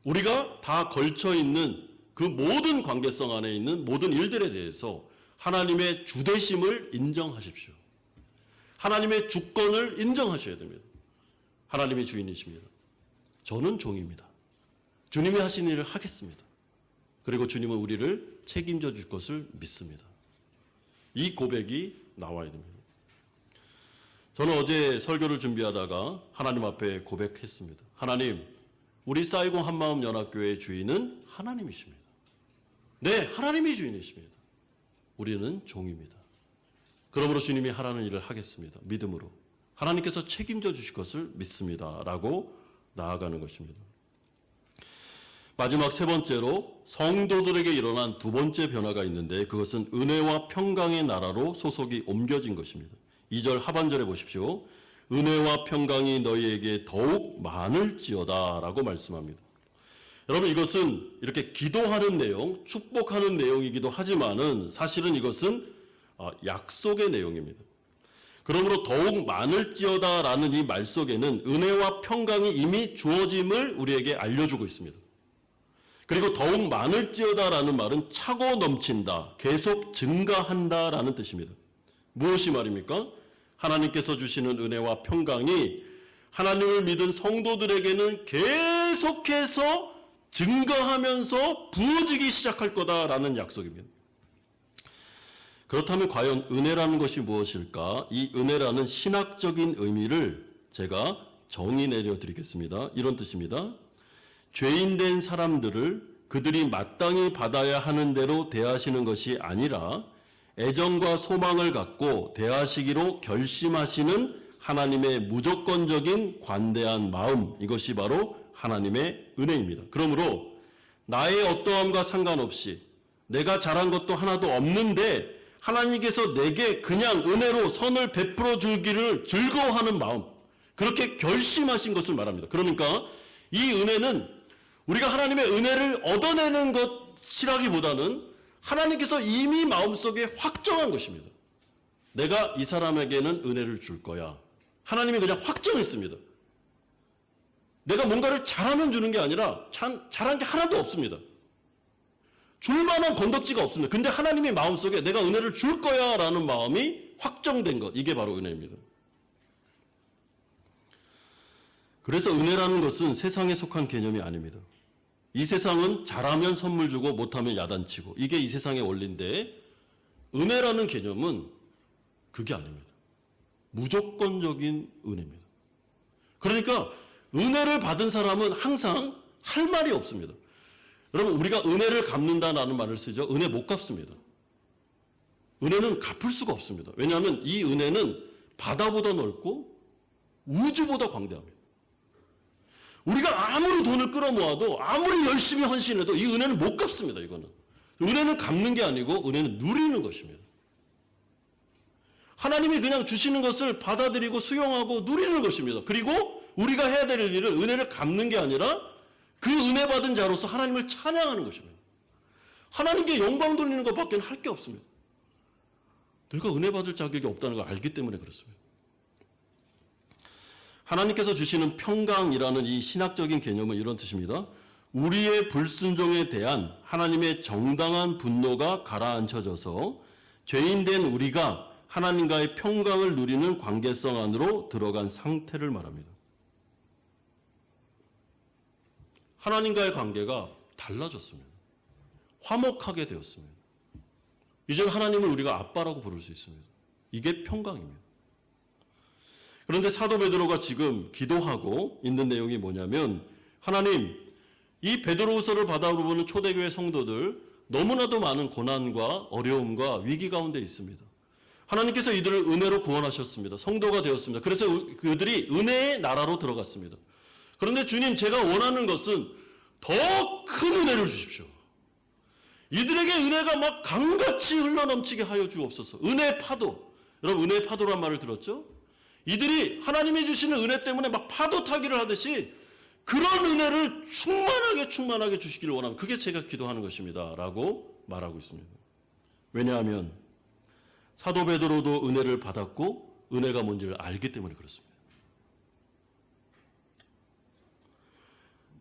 우리가 다 걸쳐있는 그 모든 관계성 안에 있는 모든 일들에 대해서 하나님의 주대심을 인정하십시오. 하나님의 주권을 인정하셔야 됩니다. 하나님이 주인이십니다. 저는 종입니다. 주님이 하신 일을 하겠습니다. 그리고 주님은 우리를 책임져 줄 것을 믿습니다. 이 고백이 나와야 됩니다. 저는 어제 설교를 준비하다가 하나님 앞에 고백했습니다. 하나님, 우리 사이공 한마음 연합교회의 주인은 하나님이십니다. 네, 하나님이 주인이십니다. 우리는 종입니다. 그러므로 주님이 하라는 일을 하겠습니다. 믿음으로. 하나님께서 책임져 주실 것을 믿습니다. 라고 나아가는 것입니다. 마지막 세 번째로 성도들에게 일어난 두 번째 변화가 있는데 그것은 은혜와 평강의 나라로 소속이 옮겨진 것입니다. 2절 하반절에 보십시오. 은혜와 평강이 너희에게 더욱 많을지어다 라고 말씀합니다. 여러분, 이것은 이렇게 기도하는 내용, 축복하는 내용이기도 하지만은 사실은 이것은 약속의 내용입니다. 그러므로 더욱 많을지어다라는 이 말 속에는 은혜와 평강이 이미 주어짐을 우리에게 알려주고 있습니다. 그리고 더욱 많을지어다라는 말은 차고 넘친다, 계속 증가한다라는 뜻입니다. 무엇이 말입니까? 하나님께서 주시는 은혜와 평강이 하나님을 믿은 성도들에게는 계속해서 증가하면서 부어지기 시작할 거다라는 약속입니다. 그렇다면 과연 은혜라는 것이 무엇일까? 이 은혜라는 신학적인 의미를 제가 정의 내려드리겠습니다. 이런 뜻입니다. 죄인된 사람들을 그들이 마땅히 받아야 하는 대로 대하시는 것이 아니라 애정과 소망을 갖고 대하시기로 결심하시는 하나님의 무조건적인 관대한 마음, 이것이 바로 하나님의 은혜입니다. 그러므로 나의 어떠함과 상관없이 내가 잘한 것도 하나도 없는데 하나님께서 내게 그냥 은혜로 선을 베풀어 주기를 즐거워하는 마음, 그렇게 결심하신 것을 말합니다. 그러니까 이 은혜는 우리가 하나님의 은혜를 얻어내는 것이라기보다는 하나님께서 이미 마음속에 확정한 것입니다. 내가 이 사람에게는 은혜를 줄 거야. 하나님이 그냥 확정했습니다. 내가 뭔가를 잘하면 주는 게 아니라 잘한 게 하나도 없습니다. 줄 만한 건덕지가 없습니다. 근데 하나님의 마음속에 내가 은혜를 줄 거야 라는 마음이 확정된 것, 이게 바로 은혜입니다. 그래서 은혜라는 것은 세상에 속한 개념이 아닙니다. 이 세상은 잘하면 선물 주고 못하면 야단치고, 이게 이 세상의 원리인데 은혜라는 개념은 그게 아닙니다. 무조건적인 은혜입니다. 그러니까 은혜를 받은 사람은 항상 할 말이 없습니다. 여러분, 우리가 은혜를 갚는다라는 말을 쓰죠. 은혜 못 갚습니다. 은혜는 갚을 수가 없습니다. 왜냐하면 이 은혜는 바다보다 넓고 우주보다 광대합니다. 우리가 아무리 돈을 끌어모아도 아무리 열심히 헌신해도 이 은혜는 못 갚습니다. 이거는 은혜는 갚는 게 아니고 은혜는 누리는 것입니다. 하나님이 그냥 주시는 것을 받아들이고 수용하고 누리는 것입니다. 그리고 우리가 해야 될 일은 은혜를 갚는 게 아니라 그 은혜 받은 자로서 하나님을 찬양하는 것입니다. 하나님께 영광 돌리는 것밖에 할 게 없습니다. 내가 은혜 받을 자격이 없다는 걸 알기 때문에 그렇습니다. 하나님께서 주시는 평강이라는 이 신학적인 개념은 이런 뜻입니다. 우리의 불순종에 대한 하나님의 정당한 분노가 가라앉혀져서 죄인된 우리가 하나님과의 평강을 누리는 관계성 안으로 들어간 상태를 말합니다. 하나님과의 관계가 달라졌습니다. 화목하게 되었습니다. 이제는 하나님을 우리가 아빠라고 부를 수 있습니다. 이게 평강입니다. 그런데 사도 베드로가 지금 기도하고 있는 내용이 뭐냐면, 하나님, 이 베드로후서를 받아보는 초대교회 성도들 너무나도 많은 고난과 어려움과 위기 가운데 있습니다. 하나님께서 이들을 은혜로 구원하셨습니다. 성도가 되었습니다. 그래서 그들이 은혜의 나라로 들어갔습니다. 그런데 주님, 제가 원하는 것은 더 큰 은혜를 주십시오. 이들에게 은혜가 막 강같이 흘러넘치게 하여 주옵소서. 은혜의 파도. 여러분, 은혜의 파도란 말을 들었죠? 이들이 하나님이 주시는 은혜 때문에 막 파도 타기를 하듯이 그런 은혜를 충만하게 주시기를 원합니다. 그게 제가 기도하는 것입니다. 라고 말하고 있습니다. 왜냐하면 사도 베드로도 은혜를 받았고 은혜가 뭔지를 알기 때문에 그렇습니다.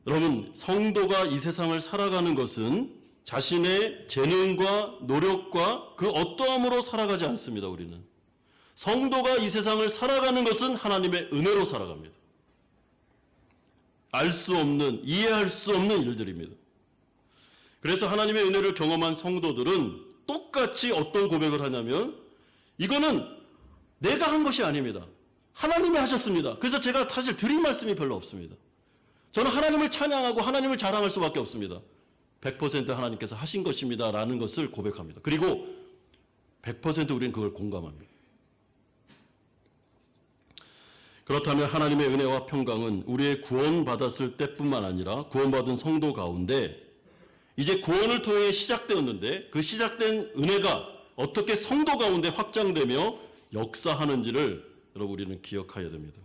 여러분, 성도가 이 세상을 살아가는 것은 자신의 재능과 노력과 그 어떠함으로 살아가지 않습니다. 우리는 성도가 이 세상을 살아가는 것은 하나님의 은혜로 살아갑니다. 알 수 없는, 이해할 수 없는 일들입니다. 그래서 하나님의 은혜를 경험한 성도들은 똑같이 어떤 고백을 하냐면, 이거는 내가 한 것이 아닙니다. 하나님이 하셨습니다. 그래서 제가 사실 드릴 말씀이 별로 없습니다. 저는 하나님을 찬양하고 하나님을 자랑할 수밖에 없습니다. 100% 하나님께서 하신 것입니다 라는 것을 고백합니다. 그리고 100% 우리는 그걸 공감합니다. 그렇다면 하나님의 은혜와 평강은 우리의 구원받았을 때뿐만 아니라 구원받은 성도 가운데 이제 구원을 통해 시작되었는데, 그 시작된 은혜가 어떻게 성도 가운데 확장되며 역사하는지를 여러분 우리는 기억해야 됩니다.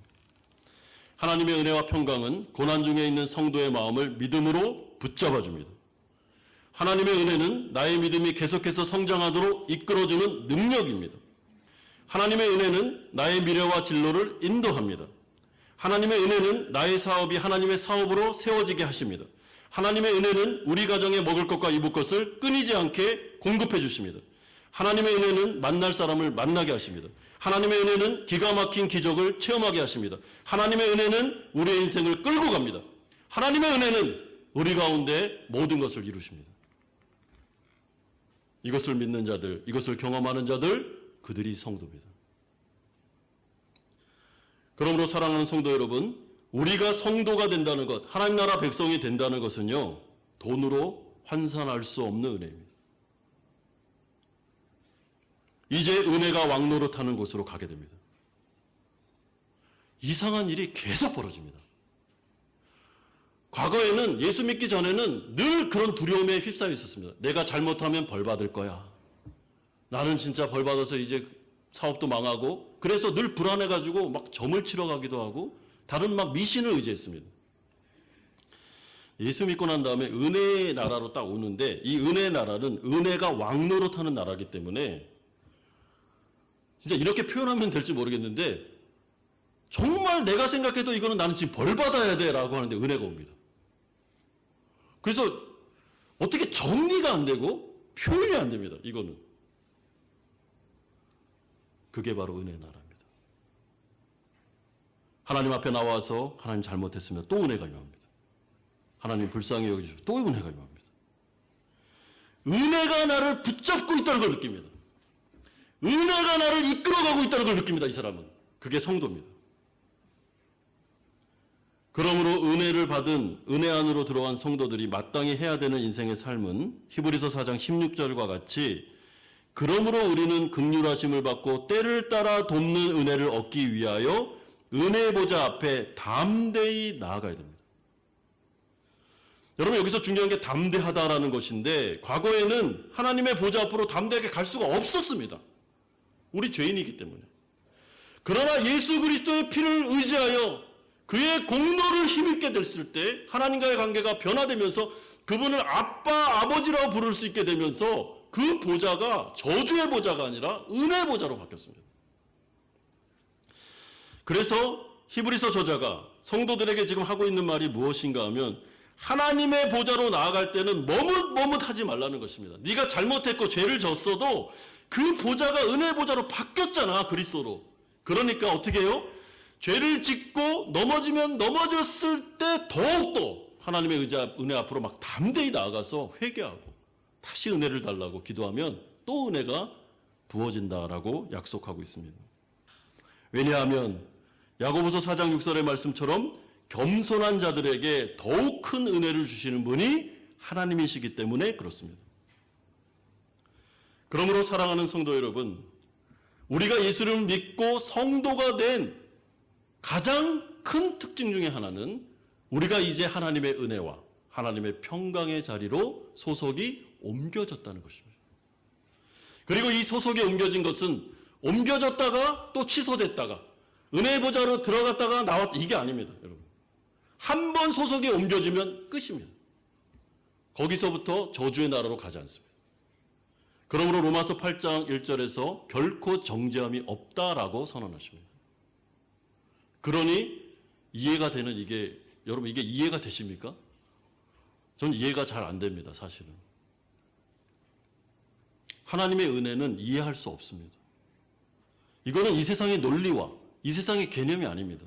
하나님의 은혜와 평강은 고난 중에 있는 성도의 마음을 믿음으로 붙잡아 줍니다. 하나님의 은혜는 나의 믿음이 계속해서 성장하도록 이끌어주는 능력입니다. 하나님의 은혜는 나의 미래와 진로를 인도합니다. 하나님의 은혜는 나의 사업이 하나님의 사업으로 세워지게 하십니다. 하나님의 은혜는 우리 가정에 먹을 것과 입을 것을 끊이지 않게 공급해 주십니다. 하나님의 은혜는 만날 사람을 만나게 하십니다. 하나님의 은혜는 기가 막힌 기적을 체험하게 하십니다. 하나님의 은혜는 우리의 인생을 끌고 갑니다. 하나님의 은혜는 우리 가운데 모든 것을 이루십니다. 이것을 믿는 자들, 이것을 경험하는 자들, 그들이 성도입니다. 그러므로 사랑하는 성도 여러분, 우리가 성도가 된다는 것, 하나님 나라 백성이 된다는 것은요, 돈으로 환산할 수 없는 은혜입니다. 이제 은혜가 왕노릇하는 곳으로 가게 됩니다. 이상한 일이 계속 벌어집니다. 과거에는 예수 믿기 전에는 늘 그런 두려움에 휩싸여 있었습니다. 내가 잘못하면 벌 받을 거야. 나는 진짜 벌 받아서 이제 사업도 망하고, 그래서 늘 불안해가지고 막 점을 치러 가기도 하고 다른 막 미신을 의지했습니다. 예수 믿고 난 다음에 은혜의 나라로 딱 오는데, 이 은혜의 나라는 은혜가 왕노릇하는 나라이기 때문에 진짜 이렇게 표현하면 될지 모르겠는데, 정말 내가 생각해도 이거는 나는 지금 벌 받아야 돼 라고 하는데 은혜가 옵니다. 그래서 어떻게 정리가 안 되고 표현이 안 됩니다. 이거는. 그게 바로 은혜의 나라입니다. 하나님 앞에 나와서 하나님 잘못했으면 또 은혜가 임합니다. 하나님 불쌍히 여기시면 또 은혜가 임합니다. 은혜가 나를 붙잡고 있다는 걸 느낍니다. 은혜가 나를 이끌어가고 있다는 걸 느낍니다. 이 사람은. 그게 성도입니다. 그러므로 은혜를 받은 은혜 안으로 들어간 성도들이 마땅히 해야 되는 인생의 삶은 히브리서 4장 16절과 같이, 그러므로 우리는 긍휼하심을 받고 때를 따라 돕는 은혜를 얻기 위하여 은혜의 보좌 앞에 담대히 나아가야 됩니다. 여러분, 여기서 중요한 게 담대하다라는 것인데, 과거에는 하나님의 보좌 앞으로 담대하게 갈 수가 없었습니다. 우리 죄인이기 때문에. 그러나 예수 그리스도의 피를 의지하여 그의 공로를 힘있게 됐을 때 하나님과의 관계가 변화되면서 그분을 아빠, 아버지라고 부를 수 있게 되면서 그 보좌가 저주의 보좌가 아니라 은혜의 보좌로 바뀌었습니다. 그래서 히브리서 저자가 성도들에게 지금 하고 있는 말이 무엇인가 하면, 하나님의 보좌로 나아갈 때는 머뭇머뭇하지 말라는 것입니다. 네가 잘못했고 죄를 졌어도 그 보좌가 은혜의 보좌로 바뀌었잖아, 그리스도로. 그러니까 어떻게 해요? 죄를 짓고 넘어지면 넘어졌을 때 더욱더 하나님의 은혜 앞으로 막 담대히 나아가서 회개하고 다시 은혜를 달라고 기도하면 또 은혜가 부어진다라고 약속하고 있습니다. 왜냐하면 야고보서 4장 6절의 말씀처럼 겸손한 자들에게 더욱 큰 은혜를 주시는 분이 하나님이시기 때문에 그렇습니다. 그러므로 사랑하는 성도 여러분, 우리가 예수를 믿고 성도가 된 가장 큰 특징 중에 하나는 우리가 이제 하나님의 은혜와 하나님의 평강의 자리로 소속이 옮겨졌다는 것입니다. 그리고 이 소속이 옮겨진 것은 옮겨졌다가 또 취소됐다가 은혜의 보좌로 들어갔다가 나왔다, 이게 아닙니다. 여러분, 한 번 소속이 옮겨지면 끝입니다. 거기서부터 저주의 나라로 가지 않습니다. 그러므로 로마서 8장 1절에서 결코 정죄함이 없다라고 선언하십니다. 그러니 이해가 되는 이게, 여러분 이게 이해가 되십니까? 저는 이해가 잘 안 됩니다, 사실은. 하나님의 은혜는 이해할 수 없습니다. 이거는 이 세상의 논리와 이 세상의 개념이 아닙니다.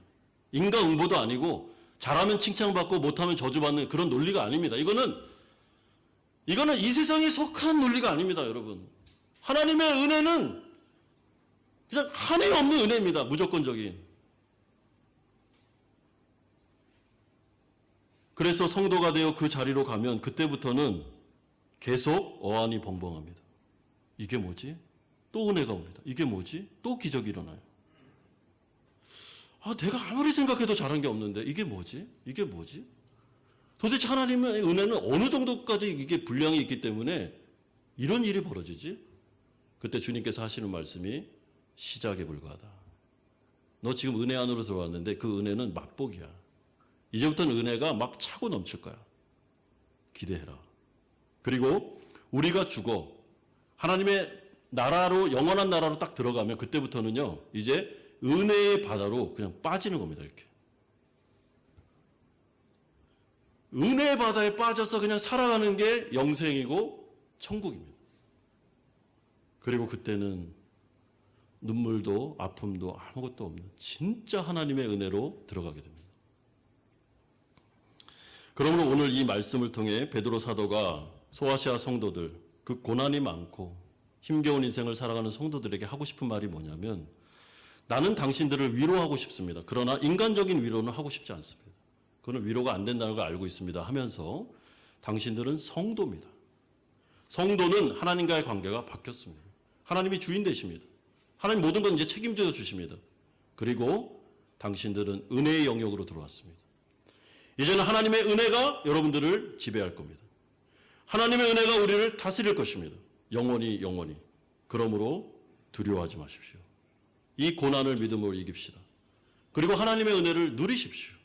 인과응보도 아니고 잘하면 칭찬받고 못하면 저주받는 그런 논리가 아닙니다. 이거는 이 세상에 속한 논리가 아닙니다, 여러분. 하나님의 은혜는 그냥 한이 없는 은혜입니다, 무조건적인. 그래서 성도가 되어 그 자리로 가면 그때부터는 계속 어안이 벙벙합니다. 이게 뭐지? 또 은혜가 옵니다. 이게 뭐지? 또 기적이 일어나요. 내가 아무리 생각해도 잘한 게 없는데 이게 뭐지? 이게 뭐지? 도대체 하나님의 은혜는 어느 정도까지 이게 분량이 있기 때문에 이런 일이 벌어지지? 그때 주님께서 하시는 말씀이 시작에 불과하다. 너 지금 은혜 안으로 들어왔는데 그 은혜는 맛보기야. 이제부터는 은혜가 막 차고 넘칠 거야. 기대해라. 그리고 우리가 죽어 하나님의 나라로, 영원한 나라로 딱 들어가면 그때부터는요, 이제 은혜의 바다로 그냥 빠지는 겁니다, 이렇게. 은혜의 바다에 빠져서 그냥 살아가는 게 영생이고 천국입니다. 그리고 그때는 눈물도 아픔도 아무것도 없는 진짜 하나님의 은혜로 들어가게 됩니다. 그러므로 오늘 이 말씀을 통해 베드로 사도가 소아시아 성도들, 그 고난이 많고 힘겨운 인생을 살아가는 성도들에게 하고 싶은 말이 뭐냐면, 나는 당신들을 위로하고 싶습니다. 그러나 인간적인 위로는 하고 싶지 않습니다. 그거는 위로가 안 된다는 걸 알고 있습니다 하면서, 당신들은 성도입니다. 성도는 하나님과의 관계가 바뀌었습니다. 하나님이 주인 되십니다. 하나님 모든 건 이제 책임져 주십니다. 그리고 당신들은 은혜의 영역으로 들어왔습니다. 이제는 하나님의 은혜가 여러분들을 지배할 겁니다. 하나님의 은혜가 우리를 다스릴 것입니다. 영원히. 그러므로 두려워하지 마십시오. 이 고난을 믿음으로 이깁시다. 그리고 하나님의 은혜를 누리십시오.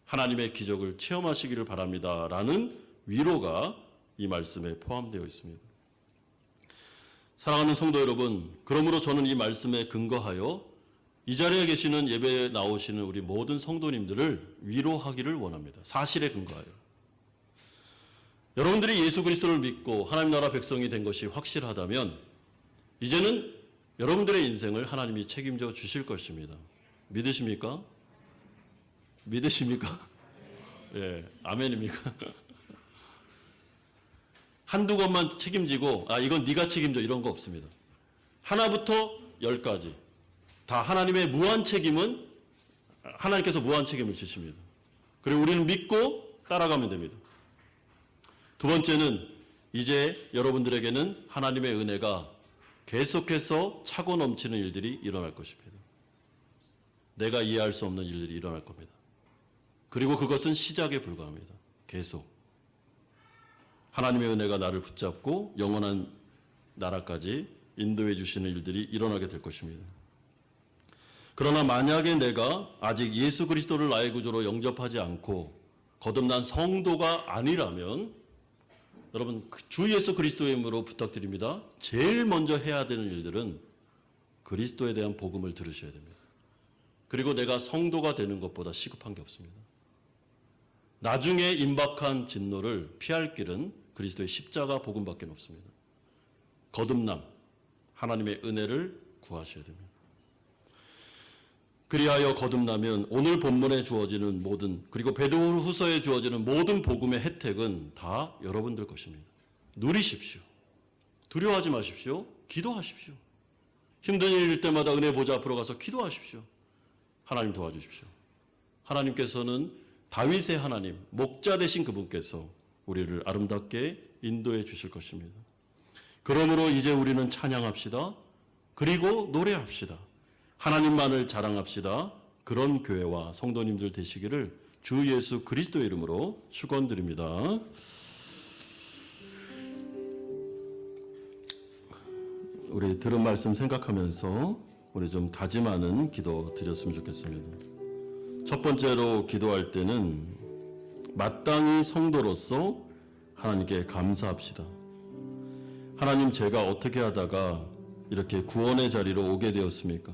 하나님의 기적을 체험하시기를 바랍니다. 라는 위로가 이 말씀에 포함되어 있습니다. 사랑하는 성도 여러분, 그러므로 저는 이 말씀에 근거하여 이 자리에 계시는 예배에 나오시는 우리 모든 성도님들을 위로하기를 원합니다. 사실에 근거하여. 여러분들이 예수 그리스도를 믿고 하나님 나라 백성이 된 것이 확실하다면 이제는 여러분들의 인생을 하나님이 책임져 주실 것입니다. 믿으십니까? 믿으십니까? 예, 아멘입니까? 한두 것만 책임지고 이건 네가 책임져 이런 거 없습니다. 하나부터 10까지 다 하나님의 무한 책임은 하나님께서 무한 책임을 지십니다. 그리고 우리는 믿고 따라가면 됩니다. 두 번째는 이제 여러분들에게는 하나님의 은혜가 계속해서 차고 넘치는 일들이 일어날 것입니다. 내가 이해할 수 없는 일들이 일어날 겁니다. 그리고 그것은 시작에 불과합니다. 계속 하나님의 은혜가 나를 붙잡고 영원한 나라까지 인도해 주시는 일들이 일어나게 될 것입니다. 그러나 만약에 내가 아직 예수 그리스도를 나의 구주로 영접하지 않고 거듭난 성도가 아니라면 여러분 주 예수 그리스도의 이름으로 부탁드립니다. 제일 먼저 해야 되는 일들은 그리스도에 대한 복음을 들으셔야 됩니다. 그리고 내가 성도가 되는 것보다 시급한 게 없습니다. 나중에 임박한 진노를 피할 길은 그리스도의 십자가 복음밖에 없습니다. 거듭남, 하나님의 은혜를 구하셔야 됩니다. 그리하여 거듭나면 오늘 본문에 주어지는 모든, 그리고 베드로후서에 주어지는 모든 복음의 혜택은 다 여러분들 것입니다. 누리십시오. 두려워하지 마십시오. 기도하십시오. 힘든 일일 때마다 은혜 보좌 앞으로 가서 기도하십시오. 하나님 도와주십시오. 하나님께서는 다윗의 하나님, 목자 되신 그분께서 우리를 아름답게 인도해 주실 것입니다. 그러므로 이제 우리는 찬양합시다. 그리고 노래합시다. 하나님만을 자랑합시다. 그런 교회와 성도님들 되시기를 주 예수 그리스도의 이름으로 축원드립니다. 우리 들은 말씀 생각하면서 우리 좀 다짐하는 기도 드렸으면 좋겠습니다. 첫 번째로 기도할 때는 마땅히 성도로서 하나님께 감사합시다. 하나님, 제가 어떻게 하다가 이렇게 구원의 자리로 오게 되었습니까?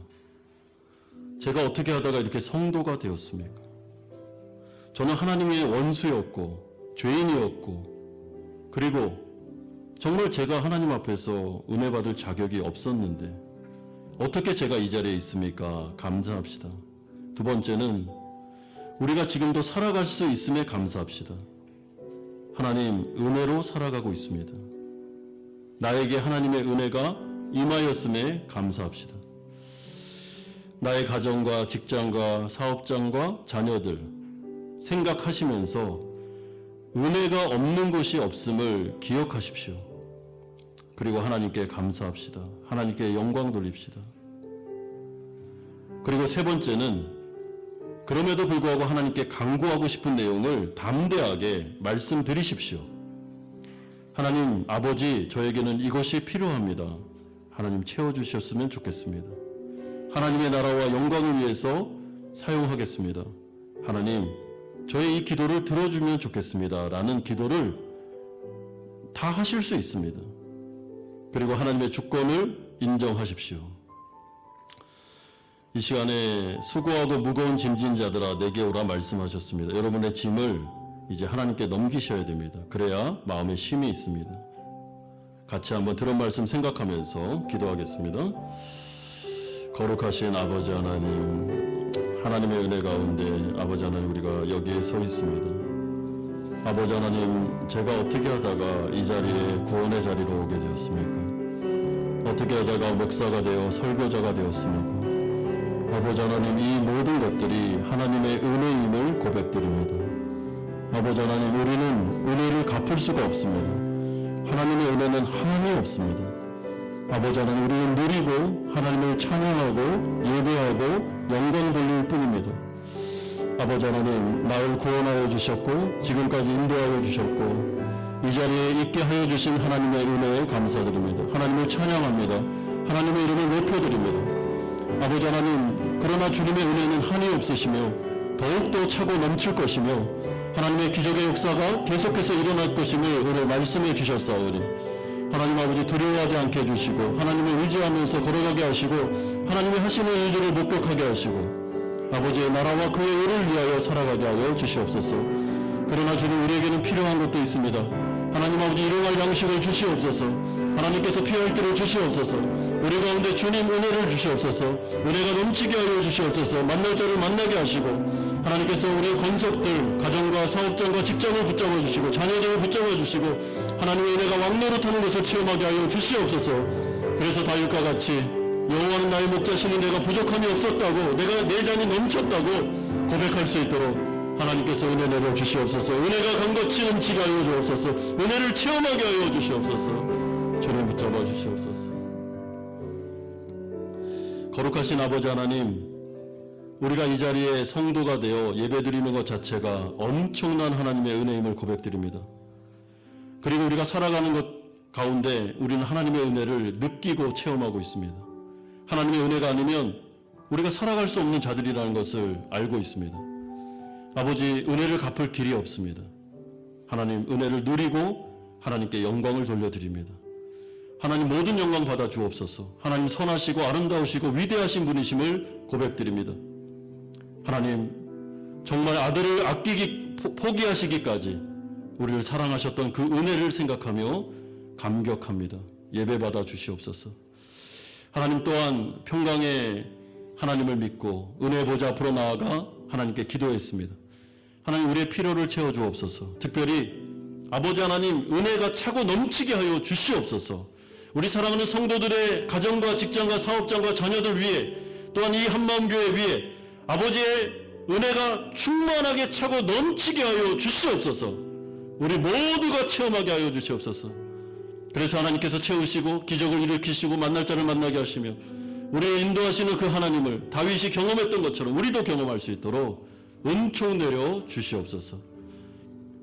제가 어떻게 하다가 이렇게 성도가 되었습니까? 저는 하나님의 원수였고 죄인이었고, 그리고 정말 제가 하나님 앞에서 은혜 받을 자격이 없었는데 어떻게 제가 이 자리에 있습니까? 감사합시다. 두 번째는 우리가 지금도 살아갈 수 있음에 감사합시다. 하나님, 은혜로 살아가고 있습니다. 나에게 하나님의 은혜가 임하였음에 감사합시다. 나의 가정과 직장과 사업장과 자녀들 생각하시면서 은혜가 없는 곳이 없음을 기억하십시오. 그리고 하나님께 감사합시다. 하나님께 영광 돌립시다. 그리고 세 번째는 그럼에도 불구하고 하나님께 간구하고 싶은 내용을 담대하게 말씀드리십시오. 하나님, 아버지, 저에게는 이것이 필요합니다. 하나님 채워주셨으면 좋겠습니다. 하나님의 나라와 영광을 위해서 사용하겠습니다. 하나님, 저의 이 기도를 들어주면 좋겠습니다. 라는 기도를 다 하실 수 있습니다. 그리고 하나님의 주권을 인정하십시오. 이 시간에 수고하고 무거운 짐진 자들아 내게 오라 말씀하셨습니다. 여러분의 짐을 이제 하나님께 넘기셔야 됩니다. 그래야 마음에 쉼이 있습니다. 같이 한번 들은 말씀 생각하면서 기도하겠습니다. 거룩하신 아버지 하나님, 하나님의 은혜 가운데 아버지 하나님 우리가 여기에 서 있습니다. 아버지 하나님, 제가 어떻게 하다가 이 자리에 구원의 자리로 오게 되었습니까? 어떻게 하다가 목사가 되어 설교자가 되었습니까? 아버지 하나님, 이 모든 것들이 하나님의 은혜임을 고백드립니다. 아버지 하나님, 우리는 은혜를 갚을 수가 없습니다. 하나님의 은혜는 한이 없습니다. 아버지 하나님, 우리는 누리고 하나님을 찬양하고 예배하고 영광 돌릴 뿐입니다. 아버지 하나님, 나를 구원하여 주셨고 지금까지 인도하여 주셨고 이 자리에 있게 하여 주신 하나님의 은혜에 감사드립니다. 하나님을 찬양합니다. 하나님의 이름을 높여드립니다. 아버지 하나님, 그러나 주님의 은혜는 한이 없으시며 더욱더 차고 넘칠 것이며 하나님의 기적의 역사가 계속해서 일어날 것임을 오늘 말씀해 주셨사오니 하나님 아버지 두려워하지 않게 해주시고 하나님을 의지하면서 걸어가게 하시고 하나님의 하시는 일들을 목격하게 하시고 아버지의 나라와 그의 의를 위하여 살아가게 하여 주시옵소서. 그러나 주님, 우리에게는 필요한 것도 있습니다. 하나님 아버지, 일용할 양식을 주시옵소서. 하나님께서 피할 길을 주시옵소서. 우리 가운데 주님 은혜를 주시옵소서. 은혜가 넘치게 하여 주시옵소서. 만날 자를 만나게 하시고 하나님께서 우리의 권속들, 가정과 사업장과 직장을 붙잡아 주시고 자녀들을 붙잡아 주시고 하나님의 은혜가 왕노릇하는 것을 체험하게 하여 주시옵소서. 그래서 다윗과 같이 여호와는 나의 목자시니 내가 부족함이 없었다고, 내가 내 잔이 넘쳤다고 고백할 수 있도록 하나님께서 은혜 내려 주시옵소서. 은혜가 강같이 넘치게 하여 주옵소서. 은혜를 체험하게 하여 주시옵소서. 저를 붙잡아 주시옵소서. 거룩하신 아버지 하나님, 우리가 이 자리에 성도가 되어 예배드리는 것 자체가 엄청난 하나님의 은혜임을 고백드립니다. 그리고 우리가 살아가는 것 가운데 우리는 하나님의 은혜를 느끼고 체험하고 있습니다. 하나님의 은혜가 아니면 우리가 살아갈 수 없는 자들이라는 것을 알고 있습니다. 아버지, 은혜를 갚을 길이 없습니다. 하나님, 은혜를 누리고 하나님께 영광을 돌려드립니다. 하나님, 모든 영광 받아 주옵소서. 하나님, 선하시고 아름다우시고 위대하신 분이심을 고백드립니다. 하나님, 정말 아들을 포기하시기까지 우리를 사랑하셨던 그 은혜를 생각하며 감격합니다. 예배 받아 주시옵소서. 하나님, 또한 평강에 하나님을 믿고 은혜 보좌 앞으로 나아가 하나님께 기도했습니다. 하나님, 우리의 필요를 채워주옵소서. 특별히 아버지 하나님, 은혜가 차고 넘치게 하여 주시옵소서. 우리 사랑하는 성도들의 가정과 직장과 사업장과 자녀들 위해, 또한 이 한마음교회 위에 아버지의 은혜가 충만하게 차고 넘치게 하여 주시옵소서. 우리 모두가 체험하게 하여 주시옵소서. 그래서 하나님께서 채우시고 기적을 일으키시고 만날 자를 만나게 하시며 우리를 인도하시는 그 하나님을 다윗이 경험했던 것처럼 우리도 경험할 수 있도록 은총 내려 주시옵소서.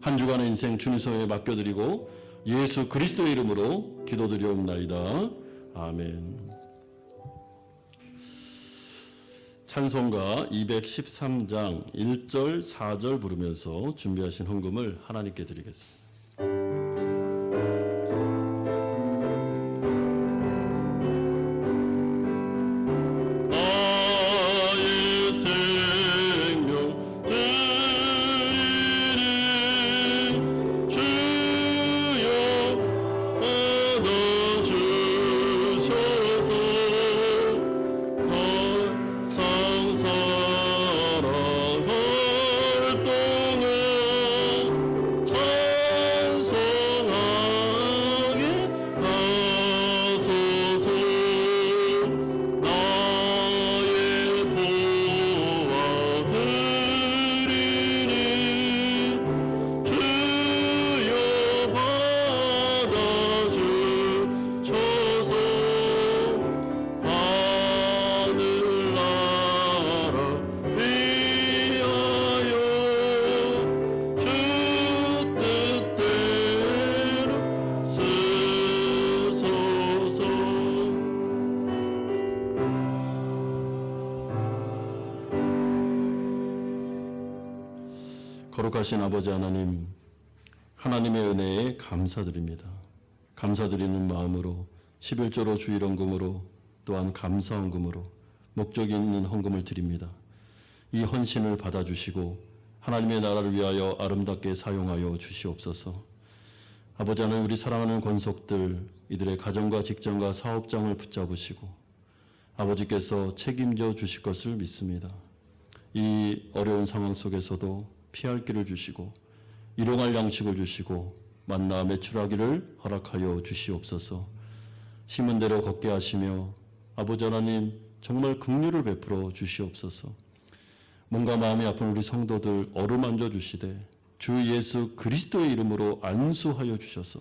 한 주간의 인생 주님 손에 맡겨드리고 예수 그리스도의 이름으로 기도드리옵나이다. 아멘. 찬송가 213장 1절 4절 부르면서 준비하신 헌금을 하나님께 드리겠습니다. 거룩하신 아버지 하나님, 하나님의 은혜에 감사드립니다. 감사드리는 마음으로 11조로 주일헌금으로 또한 감사헌금으로 목적이 있는 헌금을 드립니다. 이 헌신을 받아주시고 하나님의 나라를 위하여 아름답게 사용하여 주시옵소서. 아버지 하나님, 우리 사랑하는 권속들 이들의 가정과 직장과 사업장을 붙잡으시고 아버지께서 책임져 주실 것을 믿습니다. 이 어려운 상황 속에서도 피할 길을 주시고 일용할 양식을 주시고 만나 매출하기를 허락하여 주시옵소서. 심은 대로 걷게 하시며 아버지 하나님 정말 긍휼을 베풀어 주시옵소서. 몸과 마음이 아픈 우리 성도들 어루만져 주시되 주 예수 그리스도의 이름으로 안수하여 주셔서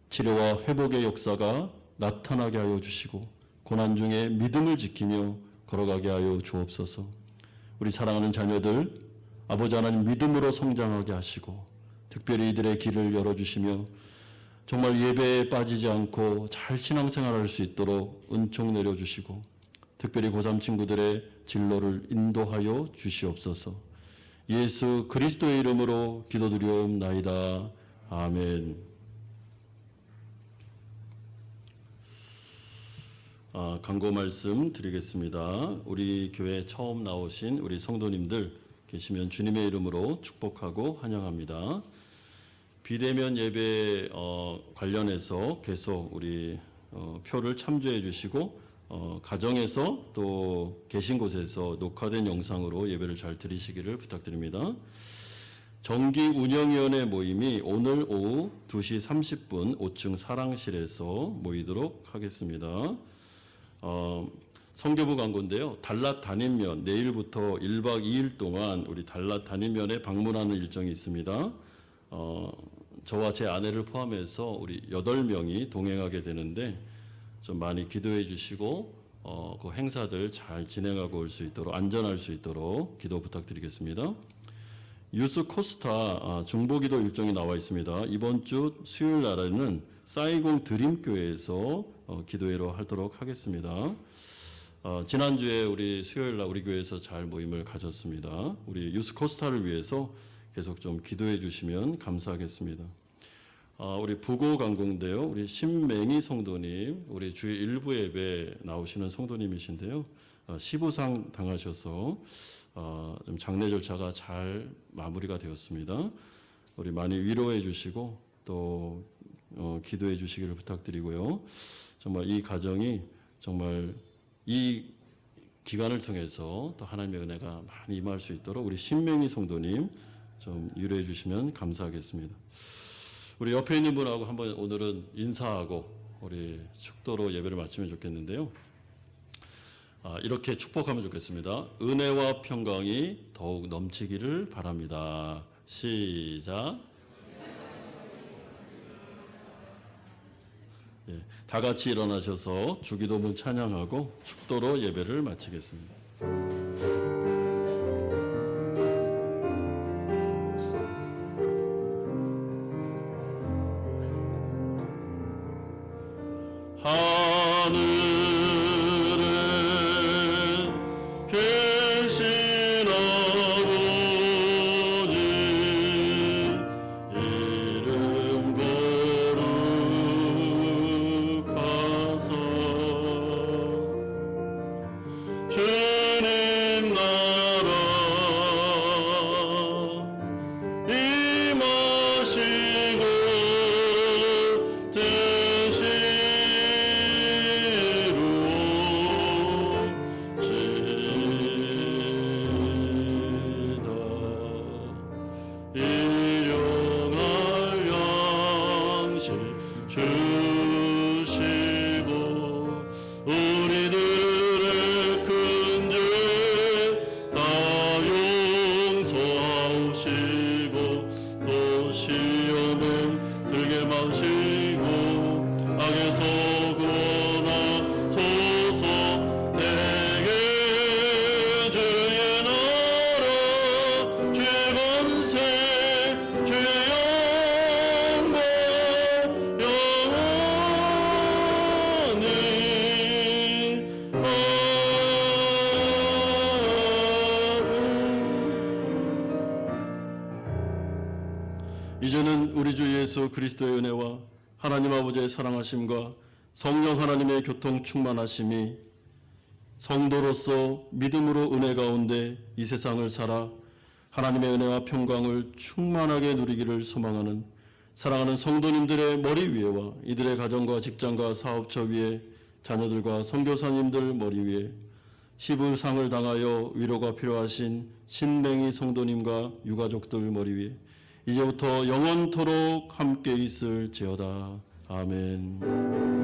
치료와 회복의 역사가 나타나게 하여 주시고 고난 중에 믿음을 지키며 걸어가게 하여 주옵소서. 우리 사랑하는 자녀들 아버지 하나님 믿음으로 성장하게 하시고 특별히 이들의 길을 열어주시며 정말 예배에 빠지지 않고 잘 신앙생활할 수 있도록 은총 내려주시고 특별히 고3 친구들의 진로를 인도하여 주시옵소서. 예수 그리스도의 이름으로 기도드리옵나이다. 아멘. 광고 말씀 드리겠습니다. 우리 교회 처음 나오신 우리 성도님들 계시면 주님의 이름으로 축복하고 환영합니다. 비대면 예배 관련해서 계속 우리 표를 참조해 주시고 가정에서 또 계신 곳에서 녹화된 영상으로 예배를 잘 들으시기를 부탁드립니다. 정기운영위원회 모임이 오늘 오후 2시 30분 5층 사랑실에서 모이도록 하겠습니다. 성교부 광고인데요. 달랏 단임면 내일부터 1박 2일 동안 우리 달랏 단임면에 방문하는 일정이 있습니다. 저와 제 아내를 포함해서 우리 8명이 동행하게 되는데 좀 많이 기도해 주시고 그 행사들 잘 진행하고 올 수 있도록 안전할 수 있도록 기도 부탁드리겠습니다. 유스 코스타 중보기도 일정이 나와 있습니다. 이번 주 수요일 날에는 사이공 드림교회에서 기도회로 하도록 하겠습니다. 지난주에 우리 수요일 날 우리 교회에서 잘 모임을 가졌습니다. 우리 유스 코스타를 위해서 계속 좀 기도해 주시면 감사하겠습니다. 우리 부고 강공인데요. 우리 신맹희 성도님, 우리 주일 일부 예배 나오시는 성도님이신데요. 시부상 당하셔서 좀 장례 절차가 잘 마무리가 되었습니다. 우리 많이 위로해 주시고 또 기도해 주시기를 부탁드리고요. 정말 이 가정이 정말 이 기간을 통해서 또 하나님의 은혜가 많이 임할 수 있도록 우리 신맹희 성도님 좀 위로해 주시면 감사하겠습니다. 우리 옆에 있는 분하고 한번 오늘은 인사하고 우리 축도로 예배를 마치면 좋겠는데요. 이렇게 축복하면 좋겠습니다. 은혜와 평강이 더욱 넘치기를 바랍니다. 시작. 다 같이 일어나셔서 주기도문 찬양하고 축도로 예배를 마치겠습니다. 하늘에 계신 아버지 이름 거룩하사 주님 나라 임하시고 이제는 우리 주 예수 그리스도의 은혜와 하나님 아버지의 사랑하심과 성령 하나님의 교통 충만하심이 성도로서 믿음으로 은혜 가운데 이 세상을 살아 하나님의 은혜와 평강을 충만하게 누리기를 소망하는 사랑하는 성도님들의 머리 위에와 이들의 가정과 직장과 사업처 위에 자녀들과 선교사님들 머리 위에 시부상을 당하여 위로가 필요하신 신맹이 성도님과 유가족들 머리 위에 이제부터 영원토록 함께 있을지어다. 아멘.